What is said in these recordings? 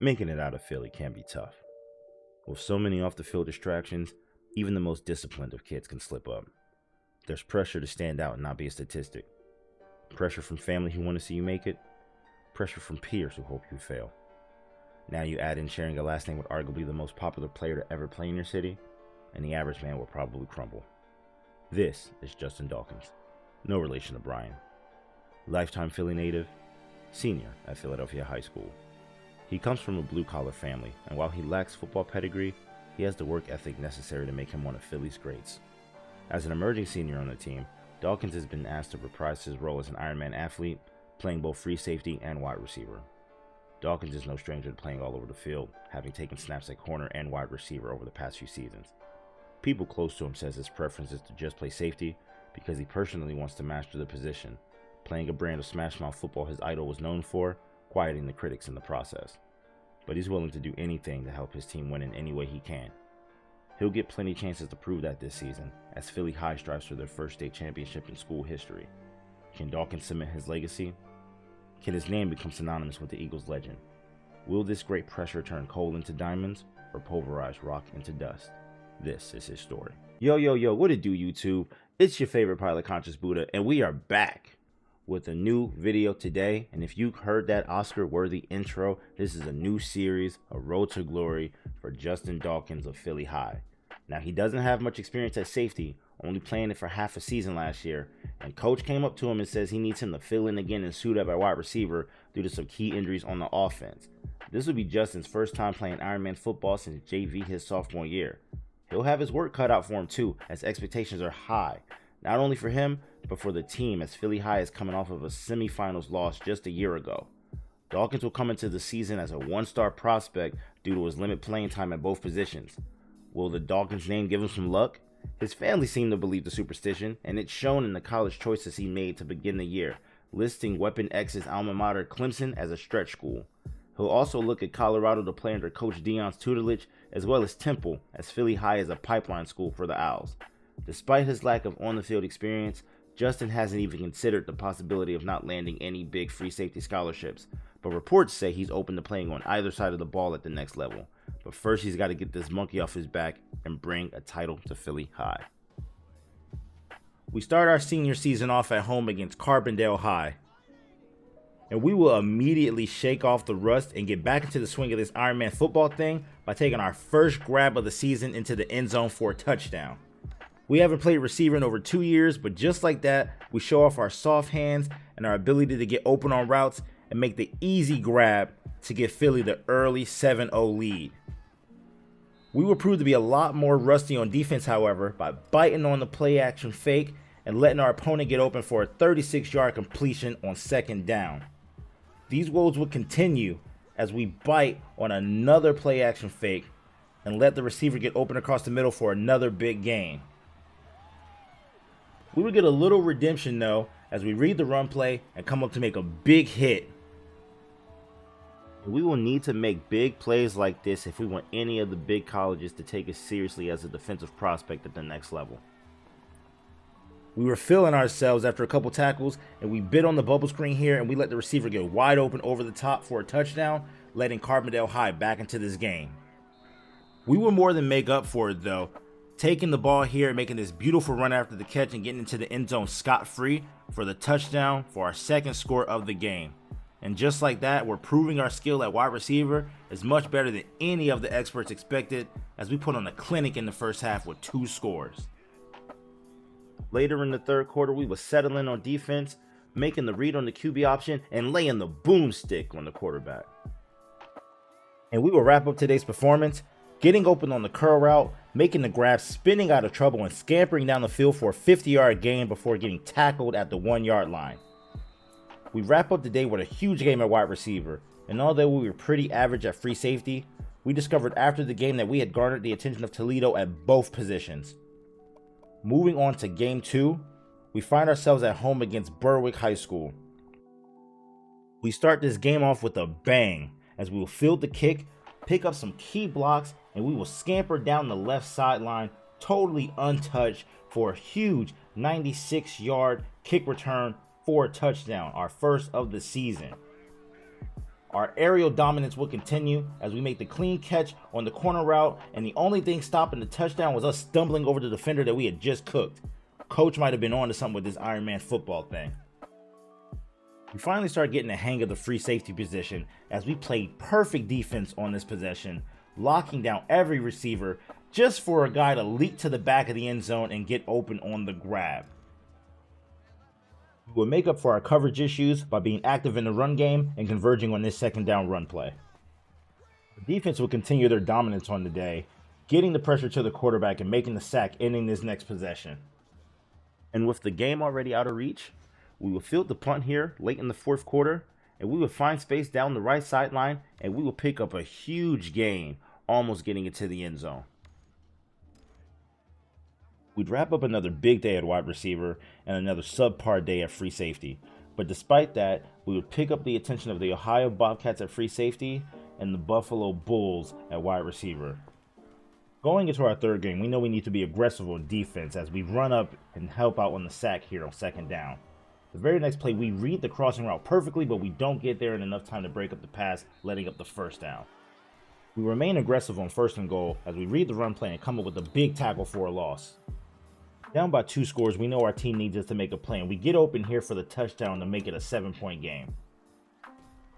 Making it out of Philly can be tough. With so many off the field distractions, even the most disciplined of kids can slip up. There's pressure to stand out and not be a statistic. Pressure from family who want to see you make it. Pressure from peers who hope you fail. Now you add in sharing a last name with arguably the most popular player to ever play in your city, and the average man will probably crumble. This is Justin Dawkins, no relation to Brian. Lifetime Philly native, senior at Philadelphia High School. He comes from a blue-collar family, and while he lacks football pedigree, he has the work ethic necessary to make him one of Philly's greats. As an emerging senior on the team, Dawkins has been asked to reprise his role as an Ironman athlete, playing both free safety and wide receiver. Dawkins is no stranger to playing all over the field, having taken snaps at corner and wide receiver over the past few seasons. People close to him says his preference is to just play safety because he personally wants to master the position, playing a brand of smash mouth football his idol was known for, quieting the critics in the process. But he's willing to do anything to help his team win in any way he can. He'll get plenty chances to prove that this season, as Philly High strives for their first state championship in school history. Can Dawkins cement his legacy? Can his name become synonymous with the Eagles' legend? Will this great pressure turn coal into diamonds, or pulverize rock into dust? This is his story. Yo, what it do, YouTube? It's your favorite pilot, Conscious Buddha, and we are back with a new video today. And if you heard that Oscar-worthy intro, this is a new series, A Road to Glory, for Justin Dawkins of Philly High. Now, he doesn't have much experience at safety, only playing it for half a season last year, and coach came up to him and says he needs him to fill in again and suit up at wide receiver due to some key injuries on the offense. This will be Justin's first time playing Ironman football since JV his sophomore year. He'll have his work cut out for him too, as expectations are high, not only for him, but for the team, as Philly High is coming off of a semifinals loss just a year ago. Dawkins will come into the season as a one-star prospect due to his limited playing time at both positions. Will the Dawkins name give him some luck? His family seemed to believe the superstition, and it's shown in the college choices he made to begin the year, listing Weapon X's alma mater Clemson as a stretch school. He'll also look at Colorado to play under Coach Deion's tutelage, as well as Temple, as Philly High is a pipeline school for the Owls. Despite his lack of on-the-field experience, Justin hasn't even considered the possibility of not landing any big free safety scholarships, but reports say he's open to playing on either side of the ball at the next level. But first, he's got to get this monkey off his back and bring a title to Philly High. We start our senior season off at home against Carbondale High, and we will immediately shake off the rust and get back into the swing of this Ironman football thing by taking our first grab of the season into the end zone for a touchdown. We haven't played receiver in over 2 years, but just like that, we show off our soft hands and our ability to get open on routes and make the easy grab to give Philly the early 7-0 lead. We will prove to be a lot more rusty on defense, however, by biting on the play action fake and letting our opponent get open for a 36-yard completion on second down. These woes will continue as we bite on another play action fake and let the receiver get open across the middle for another big gain. We will get a little redemption though as we read the run play and come up to make a big hit. We will need to make big plays like this if we want any of the big colleges to take us seriously as a defensive prospect at the next level. We were feeling ourselves after a couple tackles, and we bit on the bubble screen here, and we let the receiver get wide open over the top for a touchdown, letting Carbondale High back into this game. We will more than make up for it though, taking the ball here and making this beautiful run after the catch and getting into the end zone scot-free for the touchdown for our second score of the game. And just like that, we're proving our skill at wide receiver is much better than any of the experts expected, as we put on a clinic in the first half with 2 scores. Later in the third quarter, we were settling on defense, making the read on the QB option, and laying the boomstick on the quarterback. And we will wrap up today's performance, getting open on the curl route, making the grab, spinning out of trouble, and scampering down the field for a 50-yard gain before getting tackled at the 1-yard line. We wrap up the day with a huge game at wide receiver, and although we were pretty average at free safety, we discovered after the game that we had garnered the attention of Toledo at both positions. Moving on to game 2, we find ourselves at home against Berwick High School. We start this game off with a bang, as we will field the kick, pick up some key blocks, and we will scamper down the left sideline totally untouched for a huge 96-yard kick return for a touchdown, our first of the season. Our aerial dominance will continue as we make the clean catch on the corner route, and the only thing stopping the touchdown was us stumbling over the defender that we had just cooked. Coach might have been on to something with this Iron Man football thing. We finally started getting the hang of the free safety position as we played perfect defense on this possession, locking down every receiver just for a guy to leap to the back of the end zone and get open on the grab. We will make up for our coverage issues by being active in the run game and converging on this second down run play. The defense will continue their dominance on the day, getting the pressure to the quarterback and making the sack, ending this next possession. And with the game already out of reach, we will field the punt here late in the fourth quarter, and we will find space down the right sideline, and we will pick up a huge gain, almost getting it to the end zone. We'd wrap up another big day at wide receiver and another subpar day at free safety. But despite that, we would pick up the attention of the Ohio Bobcats at free safety and the Buffalo Bulls at wide receiver. Going into our third game, we know we need to be aggressive on defense as we run up and help out on the sack here on second down. The very next play, we read the crossing route perfectly, but we don't get there in enough time to break up the pass, letting up the first down. We remain aggressive on first and goal as we read the run play and come up with a big tackle for a loss. Down by 2 scores, we know our team needs us to make a play, and we get open here for the touchdown to make it a 7-point game.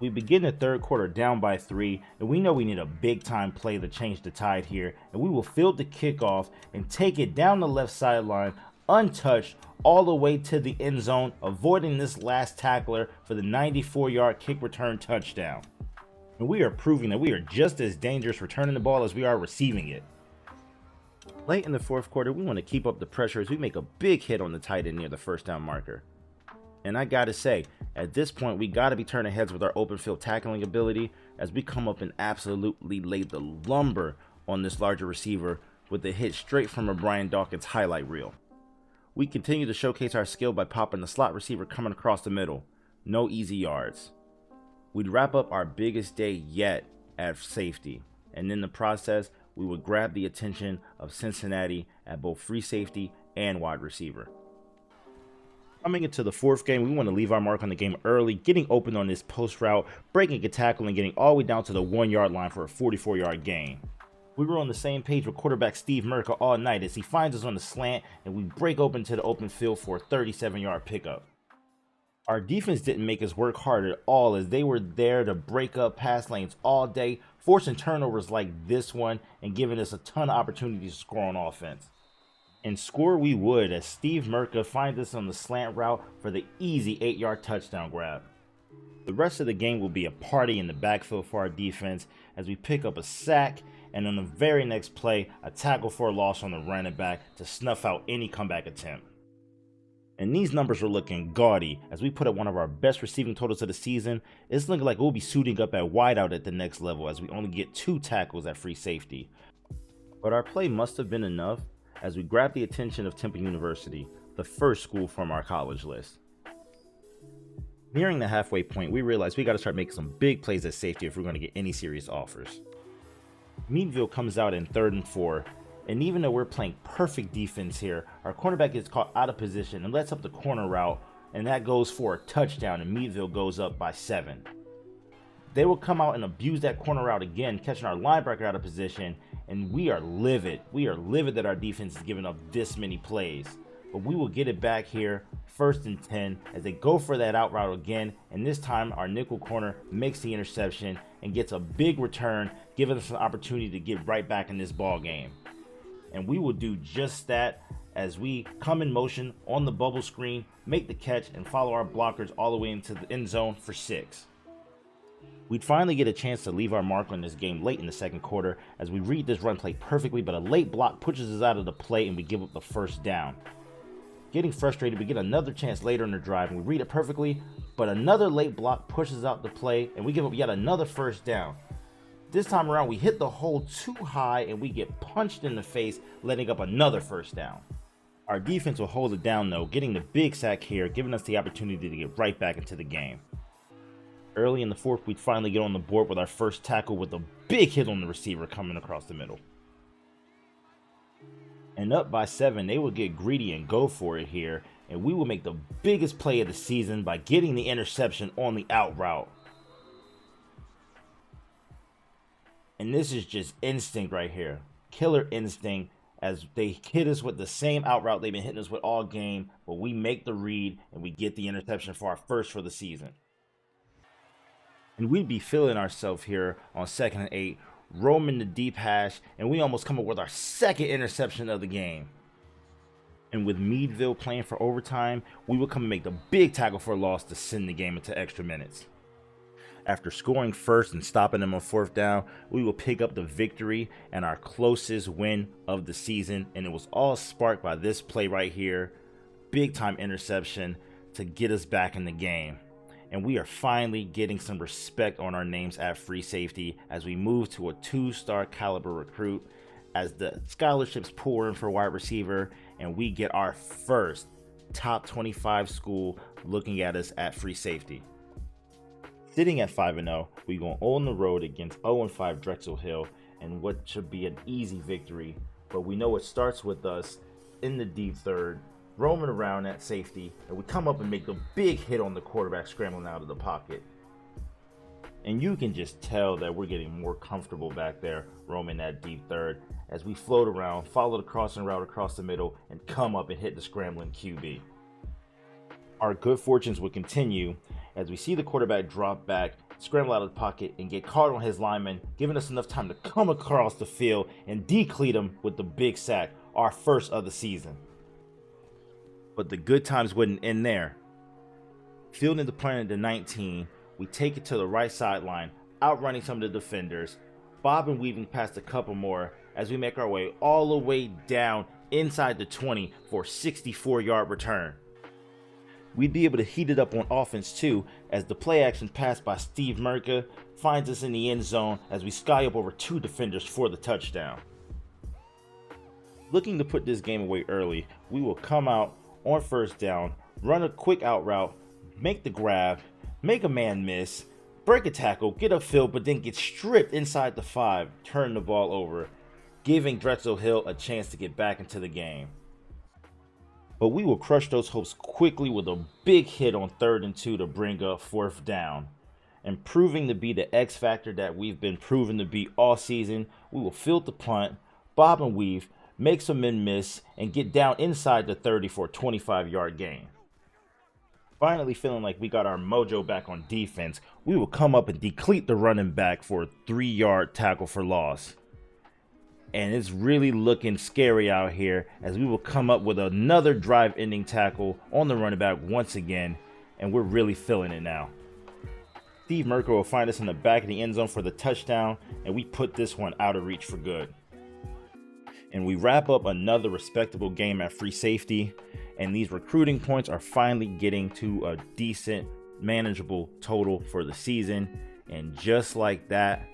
We begin the third quarter down by 3, and we know we need a big-time play to change the tide here, and we will field the kickoff and take it down the left sideline, untouched, all the way to the end zone, avoiding this last tackler for the 94-yard kick return touchdown. And we are proving that we are just as dangerous returning the ball as we are receiving it. Late in the fourth quarter, we want to keep up the pressure as we make a big hit on the tight end near the first down marker. And I gotta say, at this point, we gotta be turning heads with our open field tackling ability as we come up and absolutely lay the lumber on this larger receiver with a hit straight from a Brian Dawkins highlight reel. We continue to showcase our skill by popping the slot receiver coming across the middle. No easy yards. We'd wrap up our biggest day yet at safety, and in the process, we would grab the attention of Cincinnati at both free safety and wide receiver. Coming into the fourth game, we want to leave our mark on the game early, getting open on this post route, breaking a tackle, and getting all the way down to the 1-yard line for a 44-yard gain. We were on the same page with quarterback Steve Merker all night as he finds us on the slant, and we break open to the open field for a 37-yard pickup. Our defense didn't make us work hard at all as they were there to break up pass lanes all day, forcing turnovers like this one and giving us a ton of opportunities to score on offense. And score we would as Steve Merker finds us on the slant route for the easy 8-yard touchdown grab. The rest of the game will be a party in the backfield for our defense as we pick up a sack and on the very next play, a tackle for a loss on the running back to snuff out any comeback attempt. And these numbers are looking gaudy as we put up one of our best receiving totals of the season. It's looking like we'll be suiting up at wideout at the next level as we only get 2 tackles at free safety. But our play must have been enough as we grab the attention of Temple University, the first school from our college list. Nearing the halfway point, we realized we got to start making some big plays at safety if we're going to get any serious offers. Meadville comes out in 3rd and 4, and even though we're playing perfect defense here, our cornerback gets caught out of position and lets up the corner route, and that goes for a touchdown, and Meadville goes up by 7. They will come out and abuse that corner route again, catching our linebacker out of position, and we are livid. We are livid that our defense is giving up this many plays. But we will get it back here, 1st and 10, as they go for that out route again, and this time our nickel corner makes the interception and gets a big return, giving us an opportunity to get right back in this ball game. And we will do just that as we come in motion on the bubble screen, make the catch, and follow our blockers all the way into the end zone for 6. We'd finally get a chance to leave our mark on this game late in the second quarter as we read this run play perfectly, but a late block pushes us out of the play and we give up the first down. Getting frustrated, we get another chance later in the drive and we read it perfectly, but another late block pushes out the play and we give up yet another first down. This time around, we hit the hole too high and we get punched in the face, letting up another first down. Our defense will hold it down though, getting the big sack here, giving us the opportunity to get right back into the game. Early in the fourth, we'd finally get on the board with our first tackle with a big hit on the receiver coming across the middle. And up by 7, they will get greedy and go for it here, and we will make the biggest play of the season by getting the interception on the out route. And this is just instinct right here. Killer instinct, as they hit us with the same out route they've been hitting us with all game, but we make the read and we get the interception for our first for the season. And we'd be feeling ourselves here on 2nd and 8, roaming the deep hash, and we almost come up with our second interception of the game. And with Meadville playing for overtime, we would come and make the big tackle for a loss to send the game into extra minutes. After scoring first and stopping them on 4th down, we will pick up the victory and our closest win of the season, and it was all sparked by this play right here, big time interception to get us back in the game. And we are finally getting some respect on our names at free safety as we move to a 2-star caliber recruit, as the scholarships pour in for wide receiver, and we get our first top 25 school looking at us at free safety. Sitting at 5-0, we go on the road against 0-5 Drexel Hill and what should be an easy victory, but we know it starts with us in the deep third, roaming around at safety, and we come up and make a big hit on the quarterback scrambling out of the pocket. And you can just tell that we're getting more comfortable back there roaming that deep third as we float around, follow the crossing route across the middle, and come up and hit the scrambling QB. Our good fortunes would continue as we see the quarterback drop back, scramble out of the pocket, and get caught on his lineman, giving us enough time to come across the field and decleat him with the big sack, our first of the season. But the good times wouldn't end there. Fielding the plane at the 19, we take it to the right sideline, outrunning some of the defenders, bobbing weaving past a couple more as we make our way all the way down inside the 20 for a 64-yard return. We'd be able to heat it up on offense too, as the play action pass by Steve Merka finds us in the end zone as we sky up over 2 defenders for the touchdown. Looking to put this game away early, we will come out on 1st down, run a quick out route, make the grab, make a man miss, break a tackle, get upfield, but then get stripped inside the 5, turn the ball over, giving Drexel Hill a chance to get back into the game. But we will crush those hopes quickly with a big hit on 3rd and 2 to bring up 4th down. And proving to be the X factor that we've been proven to be all season, we will field the punt, bob and weave, make some men miss, and get down inside the 30 for a 25-yard gain. Finally feeling like we got our mojo back on defense, we will come up and decleat the running back for a 3-yard tackle for loss. And it's really looking scary out here as we will come up with another drive-ending tackle on the running back once again, and we're really feeling it now. Steve Merker will find us in the back of the end zone for the touchdown, and we put this one out of reach for good. And we wrap up another respectable game at free safety, and these recruiting points are finally getting to a decent, manageable total for the season. And just like that,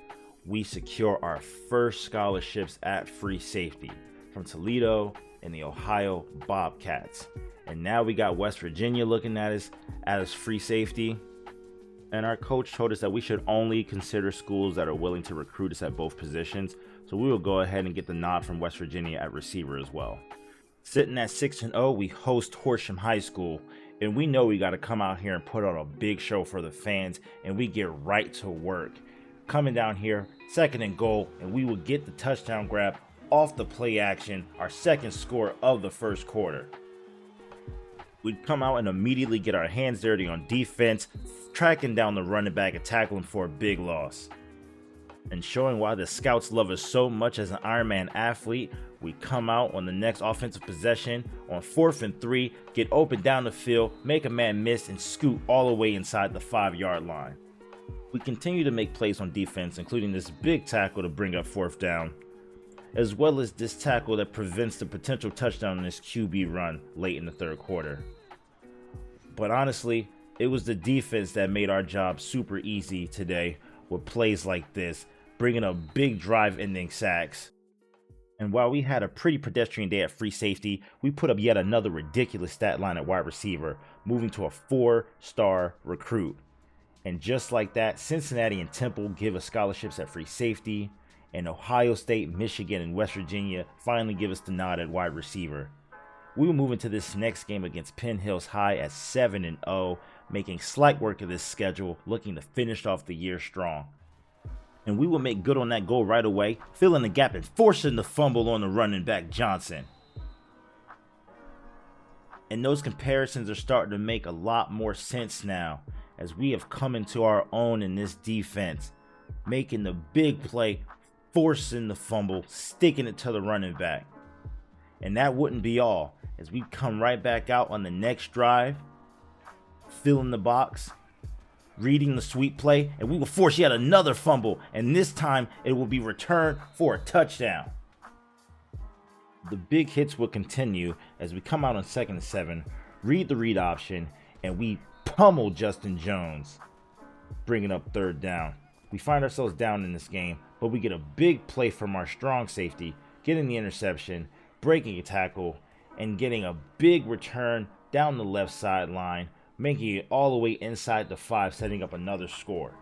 we secure our first scholarships at free safety from Toledo and the Ohio Bobcats. And now we got West Virginia looking at us as free safety. And our coach told us that we should only consider schools that are willing to recruit us at both positions. So we will go ahead and get the nod from West Virginia at receiver as well. Sitting at 6-0, we host Horsham High School. And we know we got to come out here and put on a big show for the fans. And we get right to work. Coming down here, 2nd and goal, and we will get the touchdown grab off the play action, our second score of the first quarter. We'd come out and immediately get our hands dirty on defense, tracking down the running back and tackling for a big loss. And showing why the scouts love us so much as an Ironman athlete, we come out on the next offensive possession on 4th and 3, get open down the field, make a man miss, and scoot all the way inside the 5-yard line. We continue to make plays on defense, including this big tackle to bring up 4th down, as well as this tackle that prevents the potential touchdown in this QB run late in the 3rd quarter. But honestly, it was the defense that made our job super easy today with plays like this, bringing up big drive-ending sacks. And while we had a pretty pedestrian day at free safety, we put up yet another ridiculous stat line at wide receiver, moving to a 4-star recruit. And just like that, Cincinnati and Temple give us scholarships at free safety, and Ohio State, Michigan, and West Virginia finally give us the nod at wide receiver. We will move into this next game against Penn Hills High at 7-0, making slight work of this schedule, looking to finish off the year strong. And we will make good on that goal right away, filling the gap and forcing the fumble on the running back Johnson. And those comparisons are starting to make a lot more sense now, as we have come into our own in this defense, making the big play, forcing the fumble, sticking it to the running back. And that wouldn't be all, as we come right back out on the next drive, filling the box, reading the sweep play, and we will force yet another fumble, and this time it will be returned for a touchdown. The big hits will continue as we come out on 2nd and 7, read the read option, and we pummel Justin Jones, bringing up 3rd down. We find ourselves down in this game, but we get a big play from our strong safety, getting the interception, breaking a tackle, and getting a big return down the left sideline, making it all the way inside the 5, setting up another score.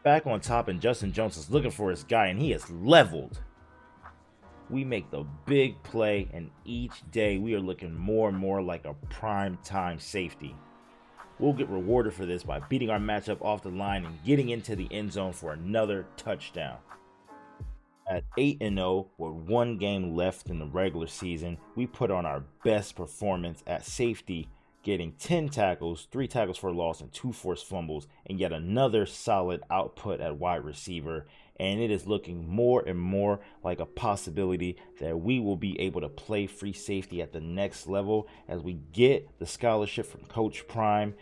Back on top, and Justin Jones is looking for his guy, and he is leveled. We make the big play, and each day we are looking more and more like a prime time safety. We'll get rewarded for this by beating our matchup off the line and getting into the end zone for another touchdown. At 8-0, with 1 game left in the regular season, we put on our best performance at safety, getting 10 tackles, 3 tackles for loss, and 2 forced fumbles, and yet another solid output at wide receiver. And it is looking more and more like a possibility that we will be able to play free safety at the next level as we get the scholarship from Coach Prime.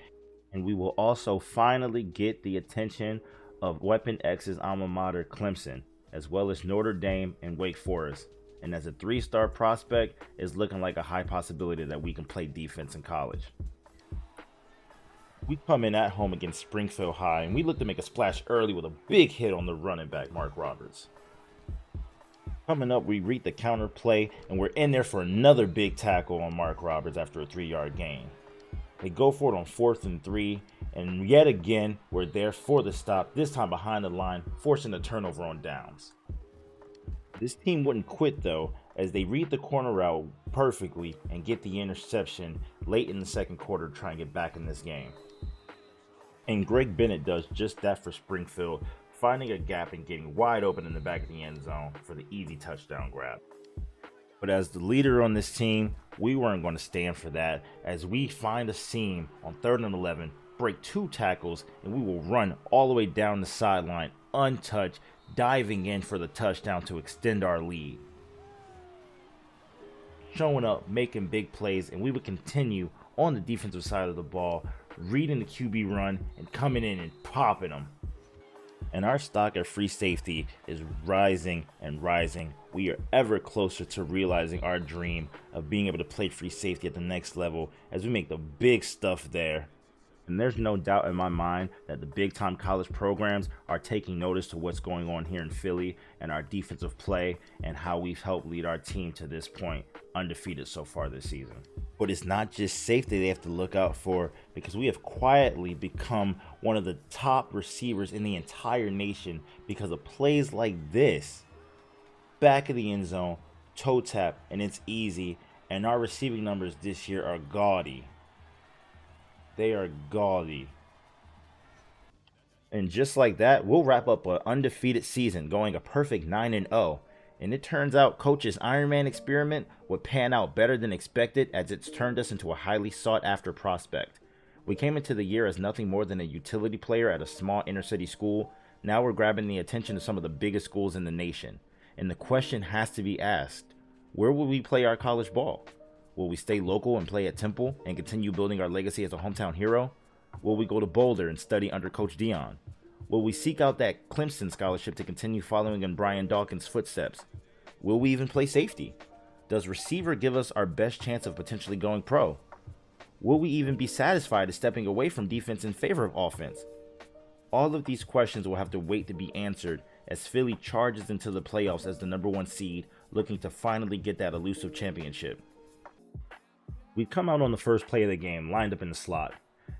And we will also finally get the attention of Weapon X's alma mater, Clemson, as well as Notre Dame and Wake Forest. And as a 3-star prospect, it's looking like a high possibility that we can play defense in college. We come in at home against Springfield High, and we look to make a splash early with a big hit on the running back, Mark Roberts. Coming up, we read the counter play, and we're in there for another big tackle on Mark Roberts after a 3-yard gain. They go for it on 4th and 3, and yet again, we're there for the stop, this time behind the line, forcing a turnover on downs. This team wouldn't quit though, as they read the corner route perfectly and get the interception late in the 2nd quarter to try and get back in this game. And Greg Bennett does just that for Springfield, finding a gap and getting wide open in the back of the end zone for the easy touchdown grab. But as the leader on this team, we weren't going to stand for that, as we find a seam on 3rd and 11, break 2 tackles, and we will run all the way down the sideline untouched, diving in for the touchdown to extend our lead. Showing up, making big plays, and we would continue on the defensive side of the ball, reading the QB run and coming in and popping them. And our stock at free safety is rising and rising. We are ever closer to realizing our dream of being able to play free safety at the next level as we make the big stuff there. And there's no doubt in my mind that the big-time college programs are taking notice to what's going on here in Philly and our defensive play and how we've helped lead our team to this point, undefeated so far this season. But it's not just safety they have to look out for, because we have quietly become one of the top receivers in the entire nation because of plays like this. Back of the end zone, toe tap, and it's easy, and our receiving numbers this year are gaudy. They are gaudy. And just like that, we'll wrap up an undefeated season, going a perfect 9-0. And it turns out Coach's Iron Man experiment would pan out better than expected, as it's turned us into a highly sought after prospect. We came into the year as nothing more than a utility player at a small inner city school. Now we're grabbing the attention of some of the biggest schools in the nation. And the question has to be asked, where will we play our college ball? Will we stay local and play at Temple and continue building our legacy as a hometown hero? Will we go to Boulder and study under Coach Dion? Will we seek out that Clemson scholarship to continue following in Brian Dawkins' footsteps? Will we even play safety? Does receiver give us our best chance of potentially going pro? Will we even be satisfied as stepping away from defense in favor of offense? All of these questions will have to wait to be answered as Philly charges into the playoffs as the #1 seed, looking to finally get that elusive championship. We come out on the first play of the game, lined up in the slot.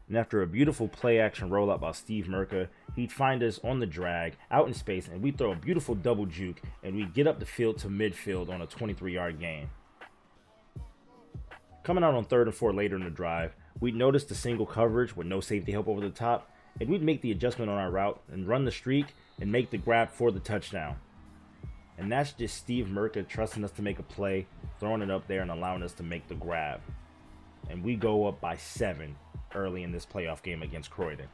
And after a beautiful play-action rollout by Steve Merca, he'd find us on the drag, out in space, and we throw a beautiful double juke, and we get up the field to midfield on a 23-yard gain. Coming out on 3rd and 4 later in the drive, we'd notice the single coverage with no safety help over the top, and we'd make the adjustment on our route and run the streak, and make the grab for the touchdown. And that's just Steve Merca trusting us to make a play, throwing it up there and allowing us to make the grab. And we go up by 7 early in this playoff game against Croydon.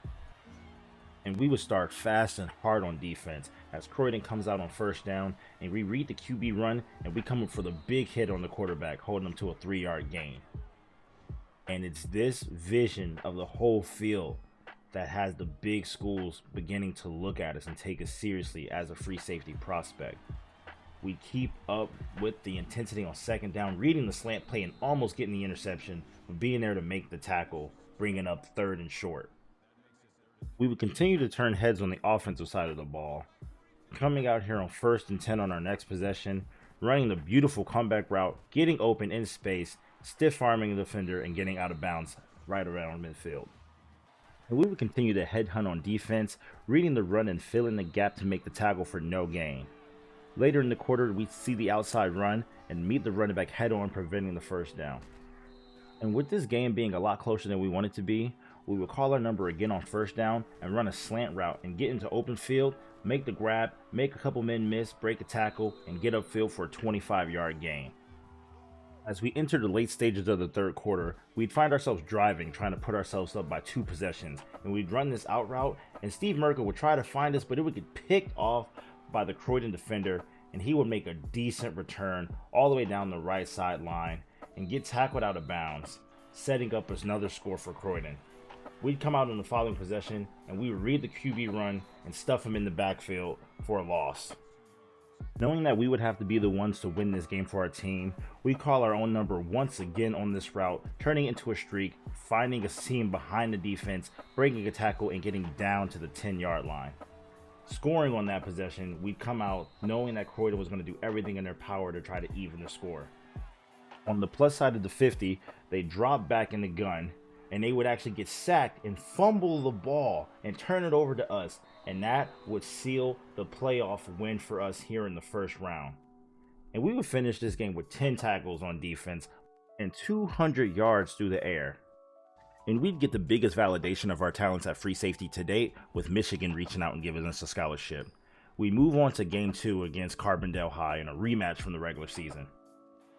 And we would start fast and hard on defense as Croydon comes out on first down, and we read the QB run, and we come up for the big hit on the quarterback, holding him to a 3-yard gain. And it's this vision of the whole field that has the big schools beginning to look at us and take us seriously as a free safety prospect. We keep up with the intensity on second down, reading the slant play and almost getting the interception, but being there to make the tackle, bringing up 3rd and short. We would continue to turn heads on the offensive side of the ball, coming out here on 1st and 10 on our next possession, running the beautiful comeback route, getting open in space, stiff-arming the defender, and getting out of bounds right around midfield. And we would continue to headhunt on defense, reading the run and filling the gap to make the tackle for no gain. Later in the quarter, we see the outside run and meet the running back head-on, preventing the first down. And with this game being a lot closer than we want it to be, we would call our number again on first down and run a slant route and get into open field, make the grab, make a couple men miss, break a tackle, and get upfield for a 25-yard gain. As we enter the late stages of the third quarter, we'd find ourselves driving, trying to put ourselves up by 2 possessions, and we'd run this out route, and Steve Merca would try to find us, but it would get picked off by the Croydon defender, and he would make a decent return all the way down the right sideline and get tackled out of bounds, setting up another score for Croydon. We'd come out in the following possession, and we would read the QB run and stuff him in the backfield for a loss. Knowing that we would have to be the ones to win this game for our team, we call our own number once again on this route, turning into a streak, finding a seam behind the defense, breaking a tackle, and getting down to the 10-yard line. Scoring on that possession, we'd come out knowing that Croydon was going to do everything in their power to try to even the score. On the plus side of the 50, they drop back in the gun, and they would actually get sacked and fumble the ball and turn it over to us, and that would seal the playoff win for us here in the first round. And we would finish this game with 10 tackles on defense and 200 yards through the air. And we'd get the biggest validation of our talents at free safety to date, with Michigan reaching out and giving us a scholarship. We move on to Game 2 against Carbondale High in a rematch from the regular season.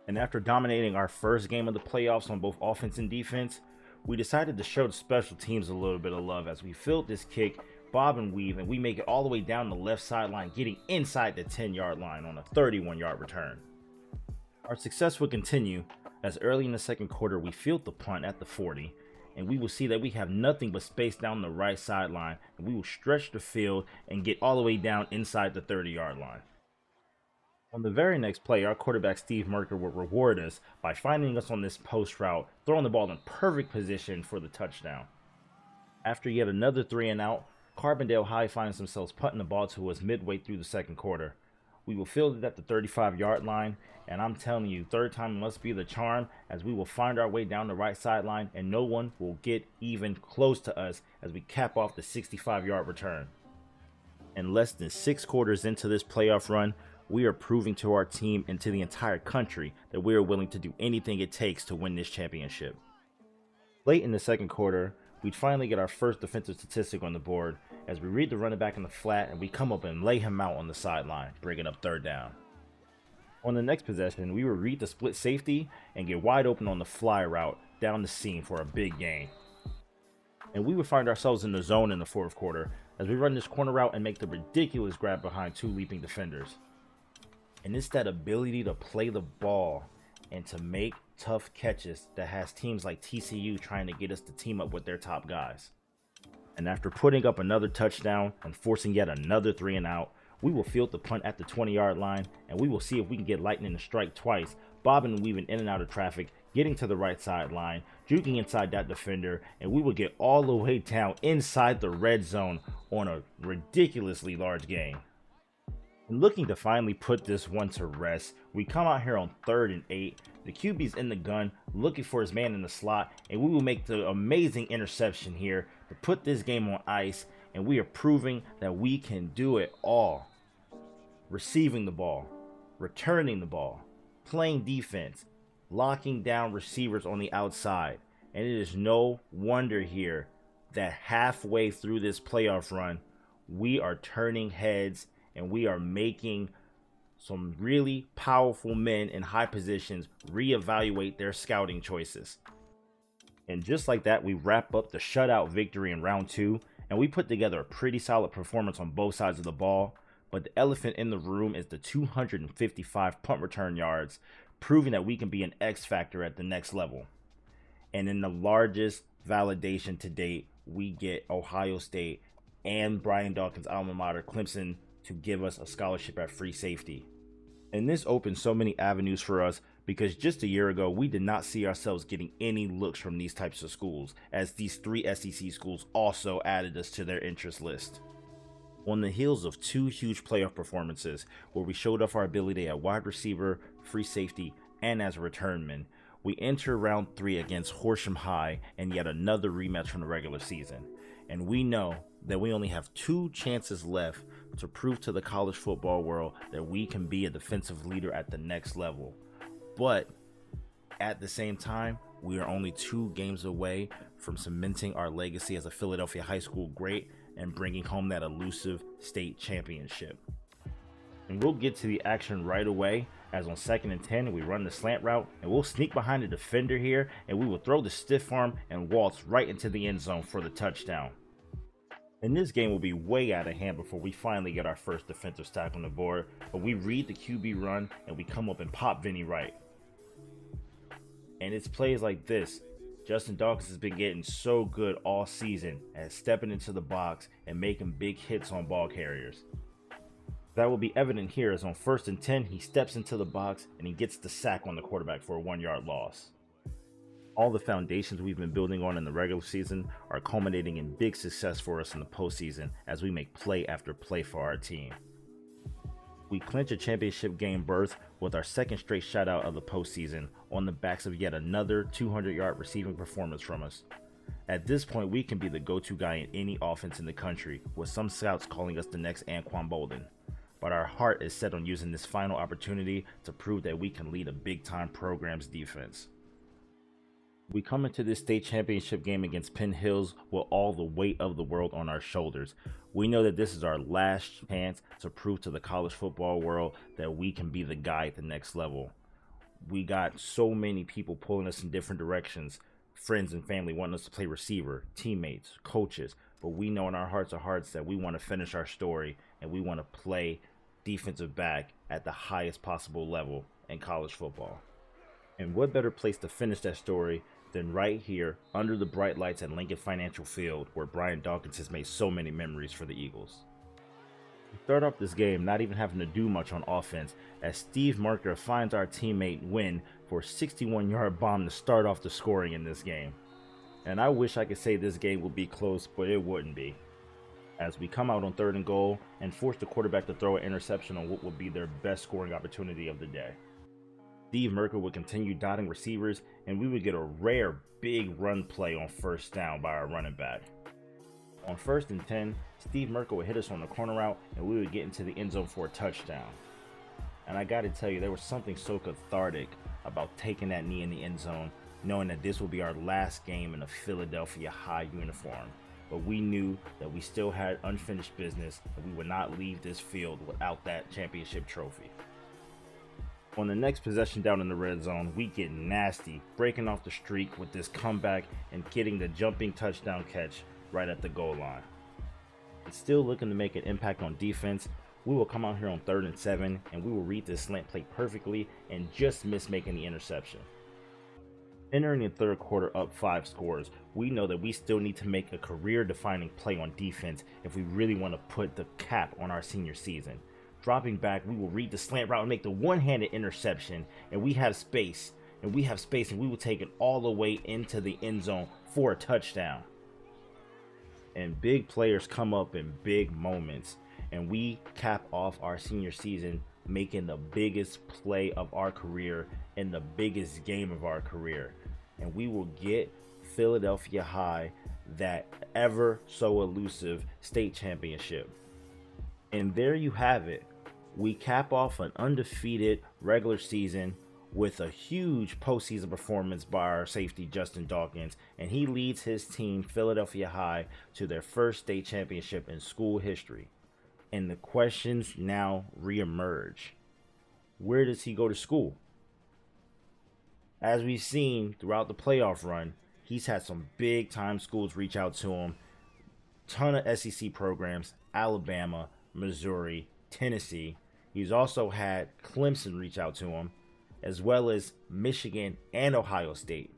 And after dominating our first game of the playoffs on both offense and defense, we decided to show the special teams a little bit of love as we filled this kick, bob and weave, and we make it all the way down the left sideline, getting inside the 10-yard line on a 31-yard return. Our success would continue as early in the second quarter we field the punt at the 40, and we will see that we have nothing but space down the right sideline, and we will stretch the field and get all the way down inside the 30-yard line. On the very next play, our quarterback Steve Merca would reward us by finding us on this post route, throwing the ball in perfect position for the touchdown. After yet another 3 and out, Carbondale High finds themselves punting the ball to us midway through the second quarter. We will field it at the 35-yard line, and I'm telling you, third time must be the charm, as we will find our way down the right sideline and no one will get even close to us as we cap off the 65-yard return. And less than 6 quarters into this playoff run, we are proving to our team and to the entire country that we are willing to do anything it takes to win this championship. Late in the second quarter, we'd finally get our first defensive statistic on the board as we read the running back in the flat and we come up and lay him out on the sideline, bringing up 3rd down. On the next possession, we would read the split safety and get wide open on the fly route down the seam for a big gain. And we would find ourselves in the zone in the fourth quarter as we run this corner route and make the ridiculous grab behind 2 leaping defenders. And it's that ability to play the ball and to make tough catches that has teams like TCU trying to get us to team up with their top guys. And after putting up another touchdown and forcing yet another 3 and out, we will field the punt at the 20-yard line, and we will see if we can get lightning to strike twice, bobbing and weaving in and out of traffic, getting to the right sideline, juking inside that defender, and we will get all the way down inside the red zone on a ridiculously large gain. And looking to finally put this one to rest, we come out here on 3rd and 8. The QB's in the gun, looking for his man in the slot, and we will make the amazing interception here to put this game on ice, and we are proving that we can do it all. Receiving the ball, returning the ball, playing defense, locking down receivers on the outside, and it is no wonder here that halfway through this playoff run, we are turning heads and we are making some really powerful men in high positions reevaluate their scouting choices. And just like that, we wrap up the shutout victory in round 2, and we put together a pretty solid performance on both sides of the ball. But the elephant in the room is the 255 punt return yards, proving that we can be an X factor at the next level. And in the largest validation to date, we get Ohio State and Brian Dawkins' alma mater, Clemson, to give us a scholarship at free safety. And this opens so many avenues for us, because just a year ago, we did not see ourselves getting any looks from these types of schools, as these 3 SEC schools also added us to their interest list. On the heels of 2 huge playoff performances, where we showed off our ability at wide receiver, free safety, and as a returnman, we enter round 3 against Horsham High and yet another rematch from the regular season. And we know that we only have 2 chances left to prove to the college football world that we can be a defensive leader at the next level. But at the same time, we are only 2 games away from cementing our legacy as a Philadelphia high school great and bringing home that elusive state championship. And we'll get to the action right away, as on 2nd and 10, we run the slant route, and we'll sneak behind the defender here, and we will throw the stiff arm and waltz right into the end zone for the touchdown. And this game will be way out of hand before we finally get our first defensive stack on the board, but we read the QB run, and we come up and pop Vinny right. And it's plays like this. Justin Dawkins has been getting so good all season at stepping into the box and making big hits on ball carriers. That will be evident here, as on 1st and 10, he steps into the box and he gets the sack on the quarterback for a 1-yard loss. All the foundations we've been building on in the regular season are culminating in big success for us in the postseason as we make play after play for our team. We clinch a championship game berth with our 2nd straight shutout of the postseason on the backs of yet another 200-yard receiving performance from us. At this point, we can be the go-to guy in any offense in the country, with some scouts calling us the next Anquan Bolden. But our heart is set on using this final opportunity to prove that we can lead a big-time program's defense. We come into this state championship game against Penn Hills with all the weight of the world on our shoulders. We know that this is our last chance to prove to the college football world that we can be the guy at the next level. We got so many people pulling us in different directions, friends and family wanting us to play receiver, teammates, coaches, but we know in our hearts of hearts that we want to finish our story and we want to play defensive back at the highest possible level in college football. And what better place to finish that story than right here under the bright lights at Lincoln Financial Field, where Brian Dawkins has made so many memories for the Eagles. We start off this game not even having to do much on offense, as Steve Marker finds our teammate Wynn for a 61-yard bomb to start off the scoring in this game. And I wish I could say this game would be close, but it wouldn't be, as we come out on 3rd and goal and force the quarterback to throw an interception on what would be their best scoring opportunity of the day. Steve Merkel would continue dotting receivers, and we would get a rare big run play on 1st down by our running back. On 1st and 10, Steve Merkel would hit us on the corner route, and we would get into the end zone for a touchdown. And I gotta tell you, there was something so cathartic about taking that knee in the end zone, knowing that this would be our last game in a Philadelphia High uniform. But we knew that we still had unfinished business, and we would not leave this field without that championship trophy. On the next possession down in the red zone, we get nasty, breaking off the streak with this comeback and getting the jumping touchdown catch right at the goal line. And still looking to make an impact on defense, we will come out here on 3rd and 7, and we will read this slant play perfectly and just miss making the interception. Entering the 3rd quarter up 5 scores, we know that we still need to make a career-defining play on defense if we really want to put the cap on our senior season. Dropping back, we will read the slant route and make the one-handed interception, and we have space, and we will take it all the way into the end zone for a touchdown. And big players come up in big moments, and we cap off our senior season making the biggest play of our career in the biggest game of our career. And we will get Philadelphia High that ever so elusive state championship. And there you have it. We cap off an undefeated regular season with a huge postseason performance by our safety Justin Dawkins, and he leads his team, Philadelphia High, to their first state championship in school history. And the questions now reemerge. Where does he go to school? As we've seen throughout the playoff run, he's had some big time schools reach out to him. Ton of SEC programs, Alabama, Missouri, Tennessee. He's also had Clemson reach out to him, as well as Michigan and Ohio State.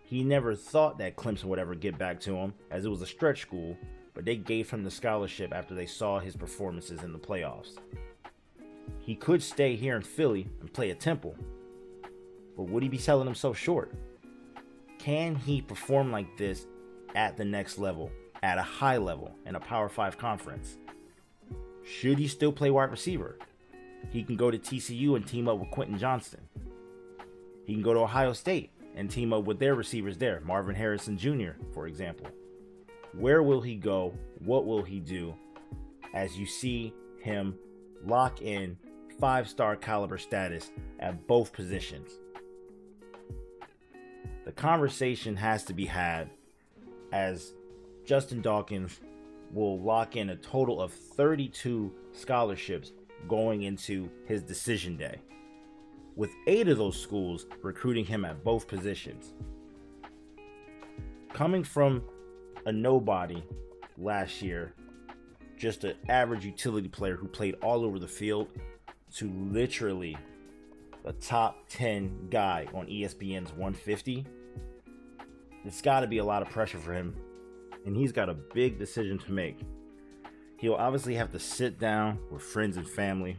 He never thought that Clemson would ever get back to him, as it was a stretch school, but they gave him the scholarship after they saw his performances in the playoffs. He could stay here in Philly and play at Temple, but would he be selling himself short? Can he perform like this at the next level, at a high level, in a Power 5 conference? Should he still play wide receiver? He can go to TCU and team up with Quentin Johnston. He can go to Ohio State and team up with their receivers there, Marvin Harrison Jr., for example. Where will he go? What will he do? As you see him lock in 5-star caliber status at both positions. The conversation has to be had, as Justin Dawkins will lock in a total of 32 scholarships going into his decision day, with 8 of those schools recruiting him at both positions. Coming from a nobody last year, just an average utility player who played all over the field, to literally a top 10 guy on ESPN's 150, it's got to be a lot of pressure for him, and he's got a big decision to make. He'll obviously have to sit down with friends and family,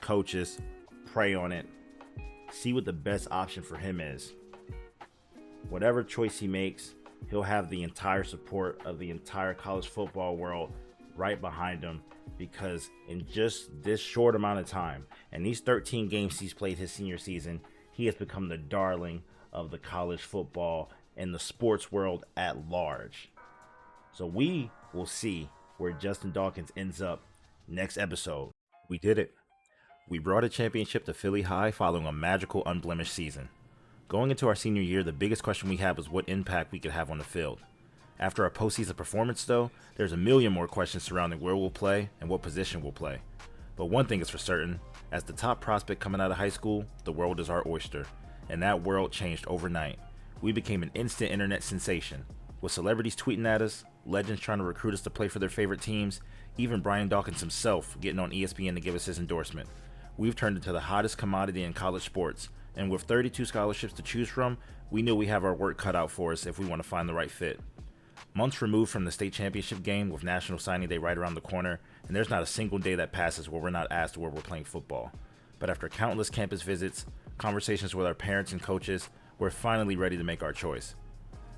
coaches, pray on it, see what the best option for him is. Whatever choice he makes, he'll have the entire support of the entire college football world right behind him, because in just this short amount of time, and these 13 games he's played his senior season, he has become the darling of the college football and the sports world at large. So we will see where Justin Dawkins ends up next episode. We did it. We brought a championship to Philly High following a magical, unblemished season. Going into our senior year, the biggest question we had was what impact we could have on the field. After our postseason performance, though, there's a million more questions surrounding where we'll play and what position we'll play. But one thing is for certain, as the top prospect coming out of high school, the world is our oyster. And that world changed overnight. We became an instant internet sensation, with celebrities tweeting at us, legends trying to recruit us to play for their favorite teams, even Brian Dawkins himself getting on ESPN to give us his endorsement. We've turned into the hottest commodity in college sports, and with 32 scholarships to choose from, we knew we have our work cut out for us if we want to find the right fit. Months removed from the state championship game, with National Signing Day right around the corner, and there's not a single day that passes where we're not asked where we're playing football. But after countless campus visits, conversations with our parents and coaches, we're finally ready to make our choice.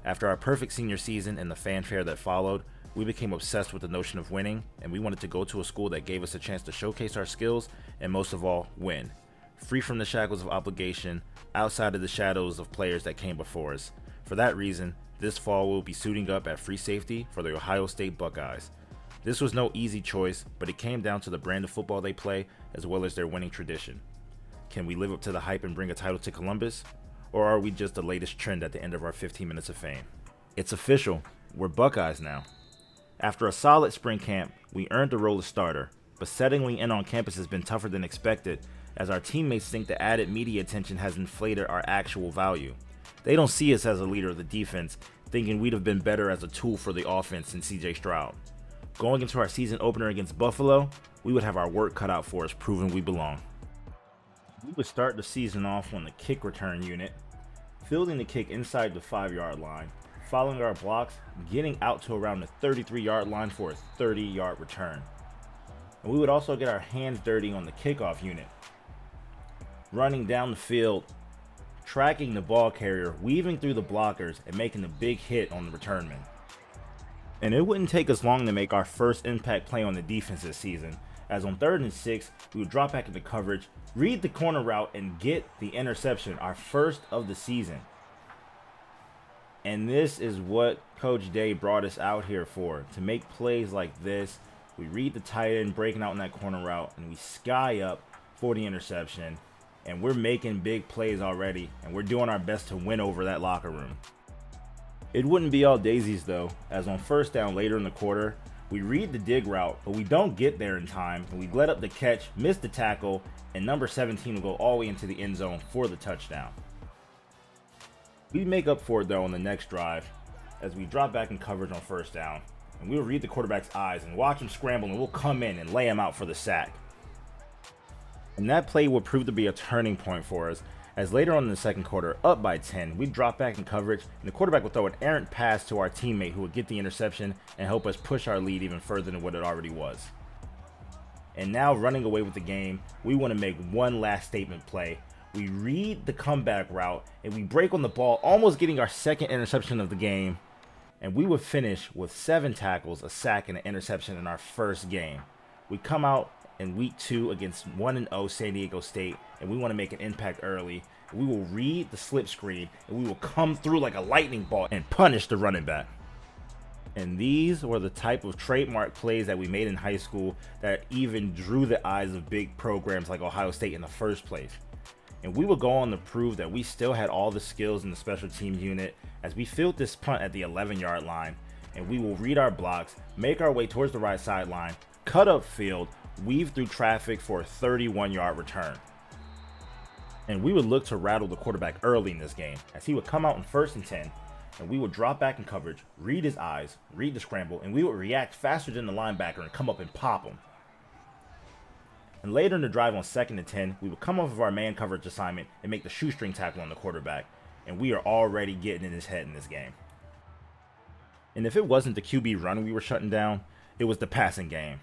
After our perfect senior season and the fanfare that followed, we became obsessed with the notion of winning, and we wanted to go to a school that gave us a chance to showcase our skills and, most of all, win. Free from the shackles of obligation, outside of the shadows of players that came before us. For that reason, this fall we'll be suiting up at free safety for the Ohio State Buckeyes. This was no easy choice, but it came down to the brand of football they play as well as their winning tradition. Can we live up to the hype and bring a title to Columbus? Or are we just the latest trend at the end of our 15 minutes of fame? It's official. We're Buckeyes now. After a solid spring camp, we earned the role of starter, but settling in on campus has been tougher than expected, as our teammates think the added media attention has inflated our actual value. They don't see us as a leader of the defense, thinking we'd have been better as a tool for the offense than CJ Stroud. Going into our season opener against Buffalo, we would have our work cut out for us, proving we belong. We would start the season off on the kick return unit, fielding the kick inside the 5-yard line, following our blocks, getting out to around the 33-yard line for a 30-yard return. And we would also get our hands dirty on the kickoff unit, running down the field, tracking the ball carrier, weaving through the blockers, and making a big hit on the return man. And it wouldn't take us long to make our first impact play on the defense this season, as on 3rd and 6, we would drop back into coverage, read the corner route, and get the interception, our first of the season. And this is what Coach Day brought us out here for, to make plays like this. We read the tight end breaking out in that corner route, and we sky up for the interception. and we're making big plays already, and we're doing our best to win over that locker room. It wouldn't be all daisies though, as on first down later in the quarter, we read the dig route, but we don't get there in time, and we let up the catch, miss the tackle, and number 17 will go all the way into the end zone for the touchdown. We make up for it though on the next drive, as we drop back in coverage on first down, and we'll read the quarterback's eyes and watch him scramble, and we'll come in and lay him out for the sack. And that play would prove to be a turning point for us, as later on in the second quarter, up by 10, we'd drop back in coverage, and the quarterback would throw an errant pass to our teammate who would get the interception and help us push our lead even further than what it already was. And now, running away with the game, we want to make one last statement play. We read the comeback route, and we break on the ball, almost getting our second interception of the game, and we would finish with 7 tackles, a sack, and an interception in our first game. We come out in week 2 against 1-0 San Diego State, and we want to make an impact early. We will read the slip screen, and we will come through like a lightning bolt and punish the running back. And these were the type of trademark plays that we made in high school that even drew the eyes of big programs like Ohio State in the first place. And we would go on to prove that we still had all the skills in the special teams unit, as we fielded this punt at the 11-yard line, and we will read our blocks, make our way towards the right sideline, cut up field, weave through traffic for a 31-yard return. And we would look to rattle the quarterback early in this game, as he would come out in 1st and 10, and we would drop back in coverage, read his eyes, read the scramble, and we would react faster than the linebacker and come up and pop him. And later in the drive on 2nd and 10, we would come off of our man coverage assignment and make the shoestring tackle on the quarterback, and we are already getting in his head in this game. And if it wasn't the QB run we were shutting down, it was the passing game,